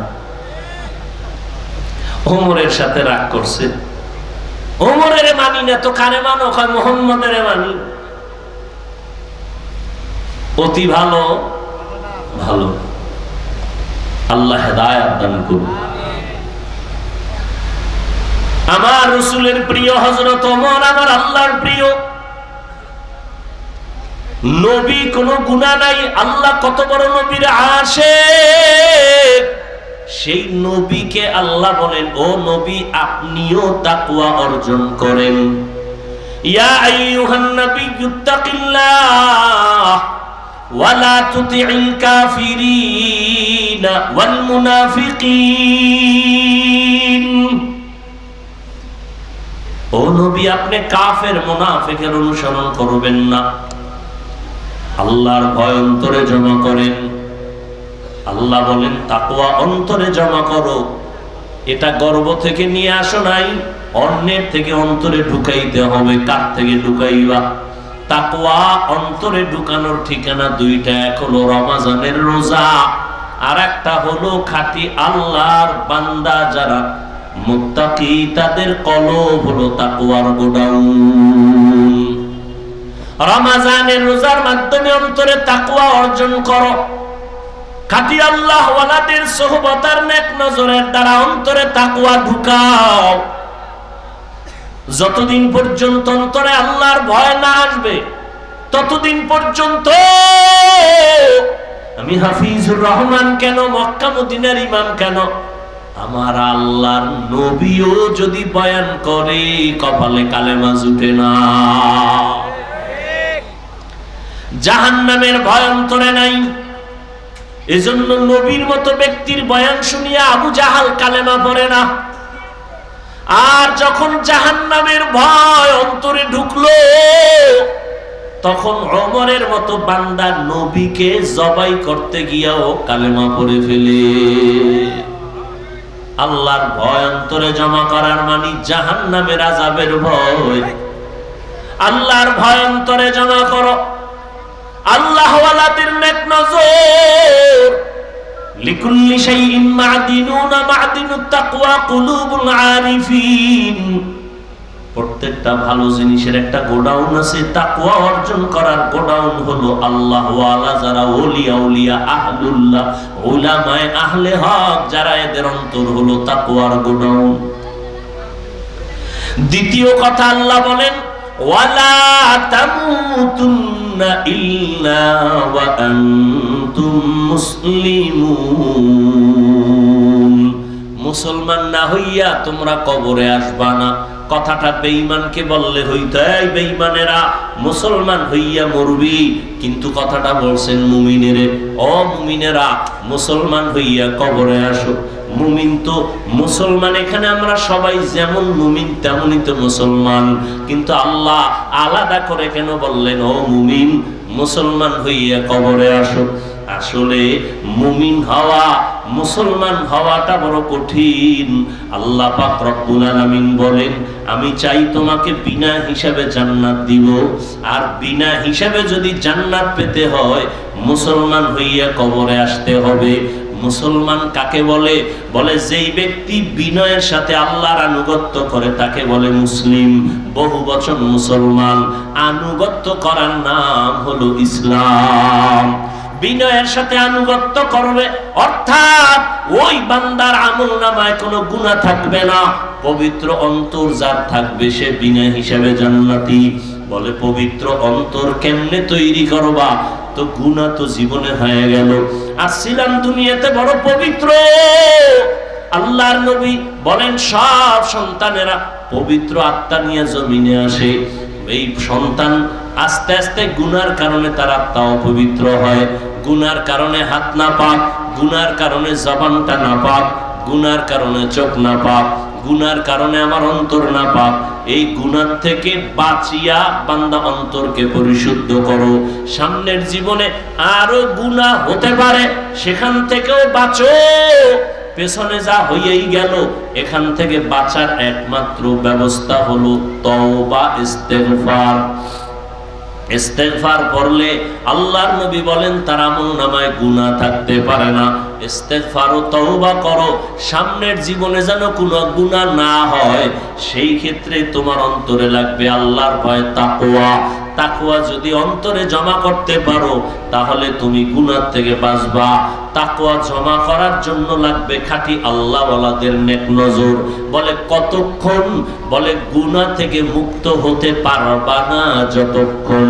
ওমরের সাথে রাগ করছে, ওমরের মানি না তো কারে মানো? কয় মুহাম্মদের মানি। অতি ভালো ভালো, আল্লাহ হেদায়েত দান করুন। আমার রাসূলের প্রিয় হযরত ওমর আমার আল্লাহর প্রিয় নবী, কোনো গুনাহ নাই। আল্লাহ কত বড় নবীর আশিক। সেই নবীকে আল্লাহ বলেন, ও নবী আপনিও তাকওয়া অর্জন করেন। ইয়া আইয়ুহান নাবিয়্যুত্তাকিল্লাহ ওয়া লা তুতি'ল কাফিরিনা ওয়াল মুনাফিকিন। ও নবী আপনি কাফের মুনাফিকের অনুসরণ করবেন না। আল্লাহর ভয় অন্তরে জমা করেন। আল্লাহ বলেন তাকওয়া অন্তরে জমা করো। এটা গর্ব থেকে নিয়ে আসো নাই, অন্যের থেকে অন্তরে ঢুকাইতে হবে। কার থেকে ঢুকাইবা? তাকওয়া অন্তরে ঢুকানোর ঠিকানা দুইটা, এক হলো রমজানের রোজা, আর একটা হলো খাঁটি আল্লাহর বান্দা যারা মুত্তাকি, তাদের কলব হলো তাকওয়ার গোডাউন। রমজানের রোজার মাধ্যমে অন্তরে তাকওয়া অর্জন করো। খাঁটি আল্লাহ ওয়ালাদের সোহবত আর নেক নজরের দ্বারা অন্তরে তাকওয়া ঢুকাও। যতদিন পর্যন্ত অন্তরে আল্লাহর ভয় না আসবে, ততদিন পর্যন্ত আমি হাফিজুর রহমান কেন, মক্কা মদিনার ইমাম কেন, আমার আল্লাহর নবীও যদি বয়ান করে কপালে কালেমা জুটে না। জাহান্নামের ভয় অন্তরে নাই, এজন্য নবীর মতো ব্যক্তির বয়ান শুনিয়া আবু জাহাল কালেমা পড়ে না। আর যখন জাহান্নামের ভয় অন্তরে ঢুকলো, তখন ওমরের মতো বান্দা নবীকে জবাই করতে গিয়াও কালেমা পড়ে ফেলে। আল্লাহর ভয় অন্তরে জমা করার মানে জাহান্নামের আযাবের ভয়। আল্লাহর ভয় অন্তরে জমা করো। আল্লাহ ওয়ালাদের নেক নজর। লিকুল্লি শাইইন মা'দিনুনা মা'দিনুত তাকওয়া কুলুবুল আরিফিন। প্রত্যেকটা ভালো জিনিসের একটা গোডাউন আছে, তাকওয়া অর্জন করার গোডাউন হলো আল্লাহ ওয়ালা যারা ওলিয়া উলিয়া আহলুল্লাহ, উলামায়ে আহলে হক যারা, এদের অন্তর হলো তাকওয়ার গোডাউন। দ্বিতীয় কথা আল্লাহ বলেন ওয়ালা তামুতুন্না ইল্লা ওয়া আনতুম মুসলিমুন। মুসলমান না হইয়া তোমরা কবরে আসবা না। কথাটা বেঈমানকে বললে হইতো, এই বেঈমানেরা মুসলমান হইয়া মরবি, কিন্তু কথাটা বলছেন মুমিনেরে, ও মুমিনেরা মুসলমান হইয়া কবরে আসো। মুমিন তো মুসলমান, এখানে আমরা সবাই যেমন মুমিন তেমনই তো মুসলমান, কিন্তু আল্লাহ আলাদা করে কেন বললেন ও মুমিন মুসলমান হইয়া কবরে আসো? আসলে মুমিন হওয়া, মুসলমান হওয়াটা বড় কঠিন। আল্লাহ পাক রব্বুল আলামিন বলেন আমি চাই তোমাকে বিনা হিসাবে জান্নাত দিব, আর বিনা হিসাবে যদি জান্নাত পেতে হয় মুসলমান হইয়া কবরে আসতে হবে। মুসলমান কাকে বলে? বলে যেই ব্যক্তি বিনয়ের সাথে আল্লাহর আনুগত্য করে তাকে বলে মুসলিম। বহু বচন মুসলমান, আনুগত্য করার নাম হলো ইসলাম। বিনয়ের সাথে আনুগত্য করবে, অর্থাৎ ওই বান্দার আমলনামায় কোনো গুনাহ থাকবে না। পবিত্র অন্তর যার থাকবে সে বিনয় হিসাবে জান্নাতি। বলে পবিত্র অন্তর কেমনে তৈরি করবা? তো গুনাহ তো জীবনে হয়ে গেল, আসছিলাম দুনিয়াতে বড় পবিত্র। আল্লাহর নবী বলেন সব সন্তানেরা পবিত্র আত্মা নিয়ে জমিনে আসে। এই সন্তান আস্তে আস্তে গুনার কারণে তার আত্মা অপবিত্র হয়। গুনার কারণে হাত না পাক, গুনার কারণে জবানটা না পাক, গুনার কারণে চোখ না পাক, গুনার কারণে আমার অন্তর না পাক। এই গুনার থেকে বাঁচিয়া বান্দা অন্তরকে পরিশুদ্ধ করো। সামনের জীবনে আরো গুনাহ হতে পারে, সেখান থেকেও বাঁচো। পেছনে যা হয়েই গেল, এখান থেকে বাঁচার একমাত্র ব্যবস্থা হলো তওবা, ইস্তেগফার। ইস্তেগফার পড়লে আল্লাহর নবী বলেন তার আমলনামায় গুনাহ থাকতে পারে না। ইস্তেগফার ও তওবা করো, সামনের জীবনে যেন কোনো গুনাহ না হয়। সেই ক্ষেত্রে তোমার অন্তরে লাগবে আল্লাহর ভয়, তাকওয়া। তাকওয়া যদি অন্তরে জমা করতে পারো তাহলে তুমি গুনাহ থেকে বাঁচবা। তাকওয়া জমা করার জন্য লাগবে খাঁটি আল্লাহওয়ালাদের নেক নজর। বলে কতক্ষণ? বলে গুনাহ থেকে মুক্ত হতে পারবা না যতক্ষণ।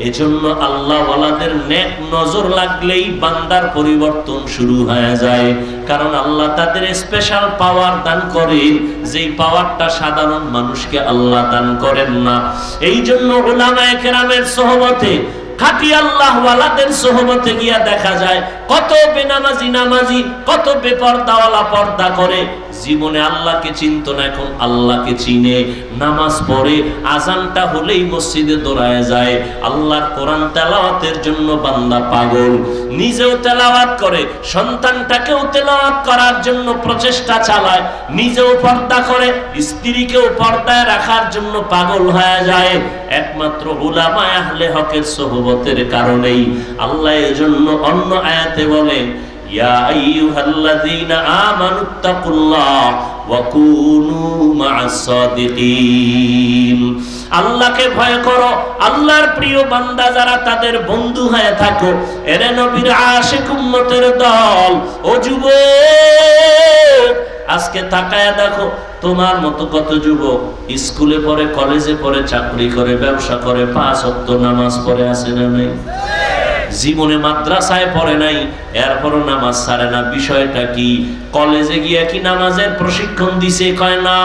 এজন্য আল্লাহওয়ালাদের নেক নজর লাগলেই বান্দার পরিবর্তন শুরু হয়ে যায়। কারণ আল্লাহ তাদের স্পেশাল পাওয়ার দান করেন, যেই পাওয়ারটা সাধারণ মানুষকে আল্লাহ দান করেন না। এই জন্য উলামায়ে কেরামের সোহবতে খাঁটি আল্লাহওয়ালাদের সোহবতে গিয়া দেখা যায় কত বেনামাজি নামাজি, কত বেপরদাওয়ালা পর্দা করে, জীবনে আল্লাহকে চিনত না, এখন আল্লাহকে চিনে, নামাজ পড়ে, আজানটা হলেই মসজিদে দৌড়ায় যায়, আল্লাহর কোরআন তেলাওয়াতের জন্য বান্দা পাগল, নিজেও তেলাওয়াত করে, সন্তানটাকেও তেলাওয়াত করার জন্য প্রচেষ্টা চালায়, নিজেও পর্দা করে, স্ত্রীকেও পর্দায় রাখার জন্য পাগল হয়ে যায়, একমাত্র উলামায়ে আহলে হকের সোহবতের কারণেই। আল্লাহ এজন্য অন্য আয়াতে বলেন, ইয়া আইয়ুহাল্লাযীনা আমানুত্তাকুল্লাহ ওয়া কুনু মা'আস সাদিকিন। আল্লাহকে ভয় করো, আল্লাহর প্রিয় বান্দা যারা তাদের বন্ধু হয়ে থাকো। এরে নবীর আশিক উম্মতের দল, ও যুবক, আজকে তাকায়া দেখো তোমার মতো কত যুবক স্কুলে পড়ে, কলেজে পড়ে, চাকরি করে, ব্যবসা করে, 5 ওয়াক্ত নামাজ পড়ে, আছে না নাই? জীবনে মাদ্রাসায় পড়ে নাই, এরপরও নামাজ ছাড়ে না। বিষয়টা কি? কলেজে গিয়া কি নামাজের প্রশিক্ষণ দিছে? কয় না।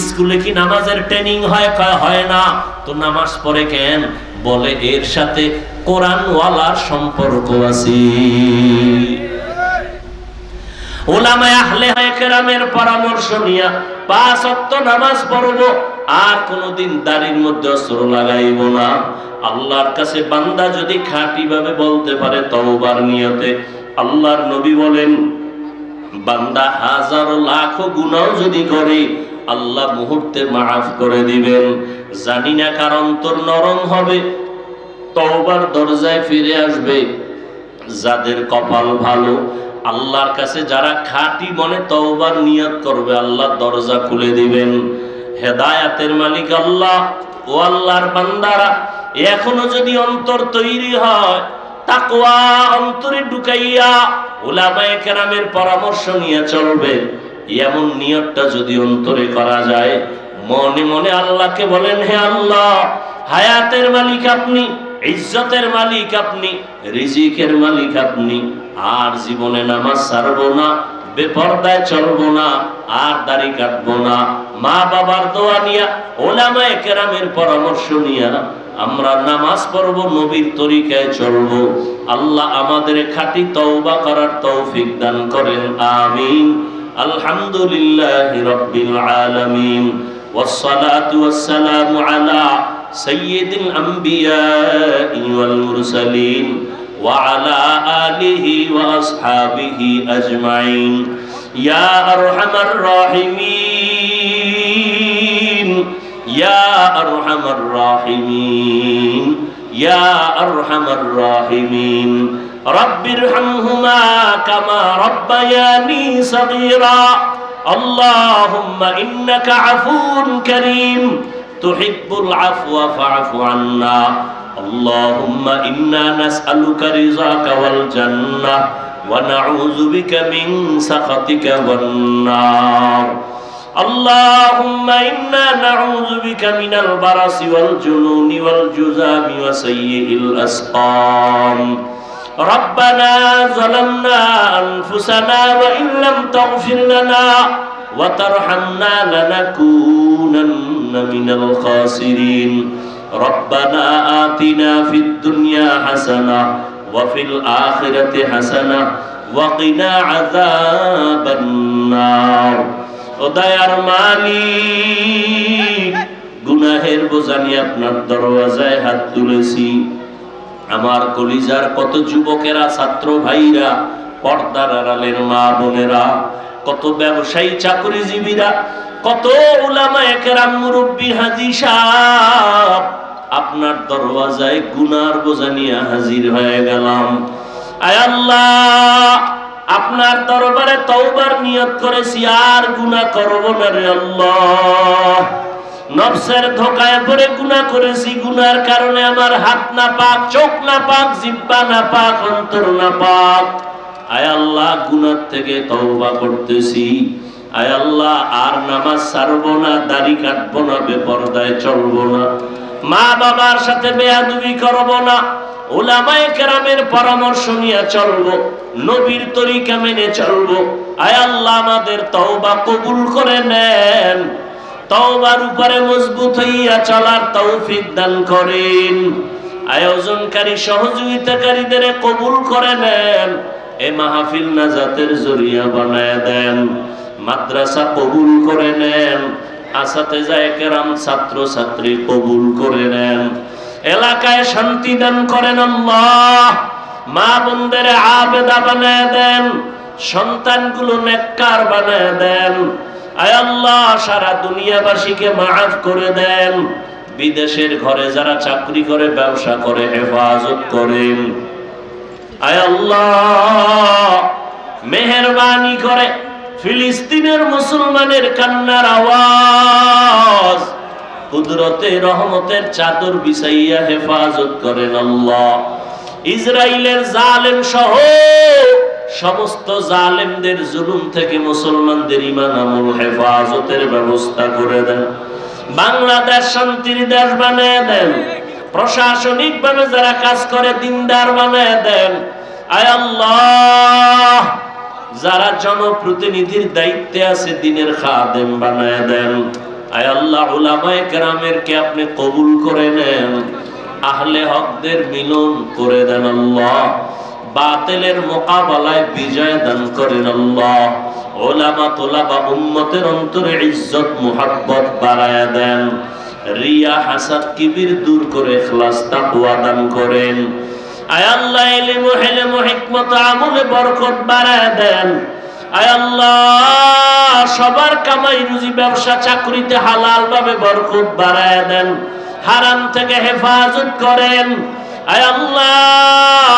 স্কুলে কি নামাজের ট্রেনিং হয়? কয় হয় না। তো নামাজ পড়ে কেন? বলে এর সাথে কোরআনওয়ালার সম্পর্ক আছে। উলামায়ে আহলে কেরামের পরামর্শ নিয়া 5 ওয়াক্ত নামাজ পড়বো, আর কোনদিন দাড়ির মধ্যে অস্ত্র লাগাইব না। আল্লাহর কাছে বান্দা যদি খাঁটি ভাবে বলতে পারে তওবার নিয়তে, আল্লাহর নবী বলেন বান্দা হাজার লাখ গুনাহ যদি করে আল্লাহ মুহূর্তে মাফ করে দিবেন। জানি না কার অন্তর নরম হবে, তওবার দরজায় ফিরে আসবে। যাদের কপাল ভালো, আল্লাহর কাছে যারা খাঁটি মনে তওবার নিয়ত করবে, আল্লাহ দরজা খুলে দিবেন। হেদায়েতের মালিক আল্লাহ। ও আল্লাহর বান্দারা, এখনো যদি অন্তর তৈরি হয়, তাকওয়া অন্তরে ঢুকাইয়া উলামায়ে কেরামের পরামর্শ নিয়ে চলবে, এমন নিয়তটা যদি অন্তরে করা যায়, মনে মনে আল্লাহকে বলেন, হে আল্লাহ, হায়াতের মালিক আপনি, ইজ্জতের মালিক আপনি, রিজিকের মালিক আপনি, আর জীবনে নামাজ ছাড়বো না, বেপরদায় চলবো না, আর দাড়ি কাটবো না। মা বাবার দোয়া নিয়া, উলামায়ে কেরামের পরামর্শ নিয়া আমরা নামাজ পড়বো, নবীর তরিকায় চলবো। আল্লাহ আমাদের খাঁটি তওবা করার তৌফিক দান করেন, আমিন। আলহামদুলিল্লাহি রাব্বিল আলামিন, ওয়াসসালাতু ওয়াসসালামু আলা সাইয়্যিদিল আমবিয়াই ওয়াল মুরসালিন ওয়া আলা আলিহি ওয়া আসহাবিহি আজমাইন। ইয়া আরহামার রাহিমিন, ইয়া আরহামার রাহিমিন, ইয়া আরহামার রাহিমিন। রব্বিরহামহুমা কামা রব্বায়ানি সগীরা। আল্লাহুম্মা ইন্নাকা আফুউন কারীম তুহিব্বুল আফওয়া ফা'ফু আন্না। আল্লাহুম্মা ইন্না নাসআলুকা রিযাকা ওয়াল জান্নাহ ওয়া নাউযু বিকা মিন সাখাতিকা ওয়ান নার। আল্লাহুম্মা ইন্না নাউযু বিকা মিনাল বারাসি ওয়াল জুনুনি ওয়াল জুযামি ওয়া সাইয়্যিল আসকাম। রব্বানা যালামনা আনফুসানা ওয়া ইন লাম তাগফির লানা ওয়া তারহামনা লানাকুনান্না মিনাল খাসিরিন। রব্বানা আতিনা ফিদ দুনিয়া হাসানাহ ওয়া ফিল আখিরাতি হাসানাহ ওয়া কিনা আযাবান নার। ও দয়ার মালিক, গুনাহের বোঝা নিয়ে আপনার দরওয়াজায় হাত তুলেছি। আমার কলিজার কত যুবকেরা, ছাত্র ভাইরা, পর্দার আড়ালের মা বোনেরা, কত ব্যবসায়ী চাকরিজীবীরা, কত উলামায়ে কেরাম, মুরব্বী, হাজী সাহেব, আপনার দরওয়াজায় গুনার বোঝা নিয়ে হাজির হয়ে গেলাম। আয় আল্লাহ, আপনার দরবারে তওবার নিয়ত করেছি, আর গুনাহ করব না রে আল্লাহ। নফসের ধোঁকায় পড়ে গুনাহ করেছি, গুনার কারণে আমার হাত না পাক, চোখ না পাক, জিহ্বা না পাক, অন্তর না পাক। আয় আল্লাহ, গুনাহ থেকে তওবা করতেছি। আয় আল্লাহ, আর নামাজ ছাড়বো না, দাড়ি কাটবো না, বেপরদায় চলবো না, মা বাবার সাথে বেয়াদবি করবো না, উলামায়ে কেরামের পরামর্শ নিয়ে চলবো, নবীর তরিকা মেনে চলবো। আয় আল্লাহ, আমাদের তওবা কবুল করে নেন, তওবার উপরে মজবুত হইয়া চলার তৌফিক দান করেন। আয়োজনকারী সহযোগিতাকারীদের কবুল করে নেন, এ মাহফিল নাজাতের জরিয়া বানায় দেন। মাদ্রাসা কবুল করে নেন, আসাতেজায়ে কেরাম ছাত্র ছাত্রী কবুল করে নেন। এলাকায় শান্তি দান করেন আল্লাহ। মা বোনদের আবেদা বানায় দেন, সন্তানগুলো নেককার বানায় দেন। আয় আল্লাহ, সারা দুনিয়াবাসীকে মাফ করে দেন। বিদেশের ঘরে যারা চাকরি করে, ব্যবসা করে, হেফাজত করেন। আয় আল্লাহ, মেহেরবানি করে ফিলিস্তিনের মুসলমানের কান্নার আওয়াজ কুদরতে রহমতের চাদর বিছাইয়া হেফাজত করেন আল্লাহ। ইসরায়েলের জালেম সহ সমস্ত জালেমদের জুলুম থেকে মুসলমানদের ঈমান আমল হেফাজতের ব্যবস্থা করে দেন। বাংলাদেশ শান্তির দেশ বানায় দেন। প্রশাসনিক ভাবে যারা কাজ করে দিনদার বানায় দেন। আয় আল্লাহ, যারা জনপ্রতিনিধির দায়িত্বে আছে দিনের খাদেম বানায় দেন। আয় আল্লাহ, উলামায়ে কেরামেরকে আপনি কবুল করে নেন। আহলে হকদের মিলন করে দেন আল্লাহ। বাতিলের মোকাবেলায় বিজয় দান করেন আল্লাহ। উলামা তোলাবা উম্মতের অন্তরে ইজ্জত মুহাব্বত বাড়ায়া দেন। রিয়া হাসাদ কিবির দূর করে ইখলাস তাকওয়া দান করেন। আয় আল্লাহ, ইলম হিলম হিকমত আমলে বরকত বাড়ায়া দেন। আয় আল্লাহ, সবার কামাই রুজি ব্যবসা চাকরিতে হালাল ভাবে বরকত বাড়ায়া দেন। হারাম থেকে হেফাজত করেন। আয় আল্লাহ,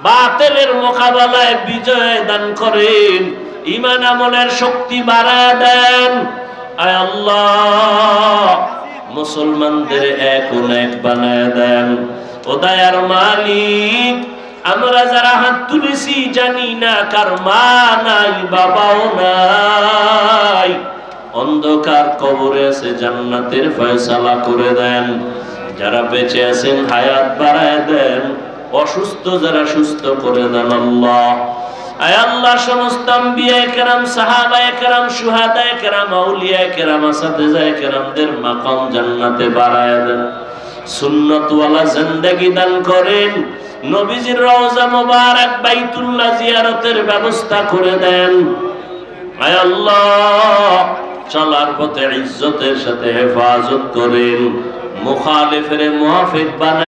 বাতিলের মোকাবেলায় বিজয় দান করেন। ঈমান আমলের শক্তি বাড়ায় দেন। আয় আল্লাহ, মুসলমানদের এক বানায় দেন। ও দয়ার মালিক, আমরা যারা হাত তুলেছি জানি না কার মা নাই, বাবাও নাই, অন্ধকার কবরে আছে, জান্নাতের ফয়সালা করে দেন। যারা বেঁচে আছেন হায়াত বাড়ায় দেন। অসুস্থ যারা সুস্থ করে দেন আল্লাহ। আয় আল্লাহ, সমস্ত আম্বিয়ায়ে কেরাম, সাহাবায়ে কেরাম, শুহাদায়ে কেরাম, আউলিয়ায়ে কেরাম, আসাতিজায়ে কেরামদের মাকাম জান্নাতে বাড়ায় দেন। সুন্নতওয়ালা জিন্দেগি দান করেন। নবীজির রওজা মুবারক বাইতুল্লাহ জিয়ারতের ব্যবস্থা করে দেন। আয় আল্লাহ, চলার পথে ইজ্জতের সাথে হেফাজত করেন। মুখালিফের মুআফিক বানান।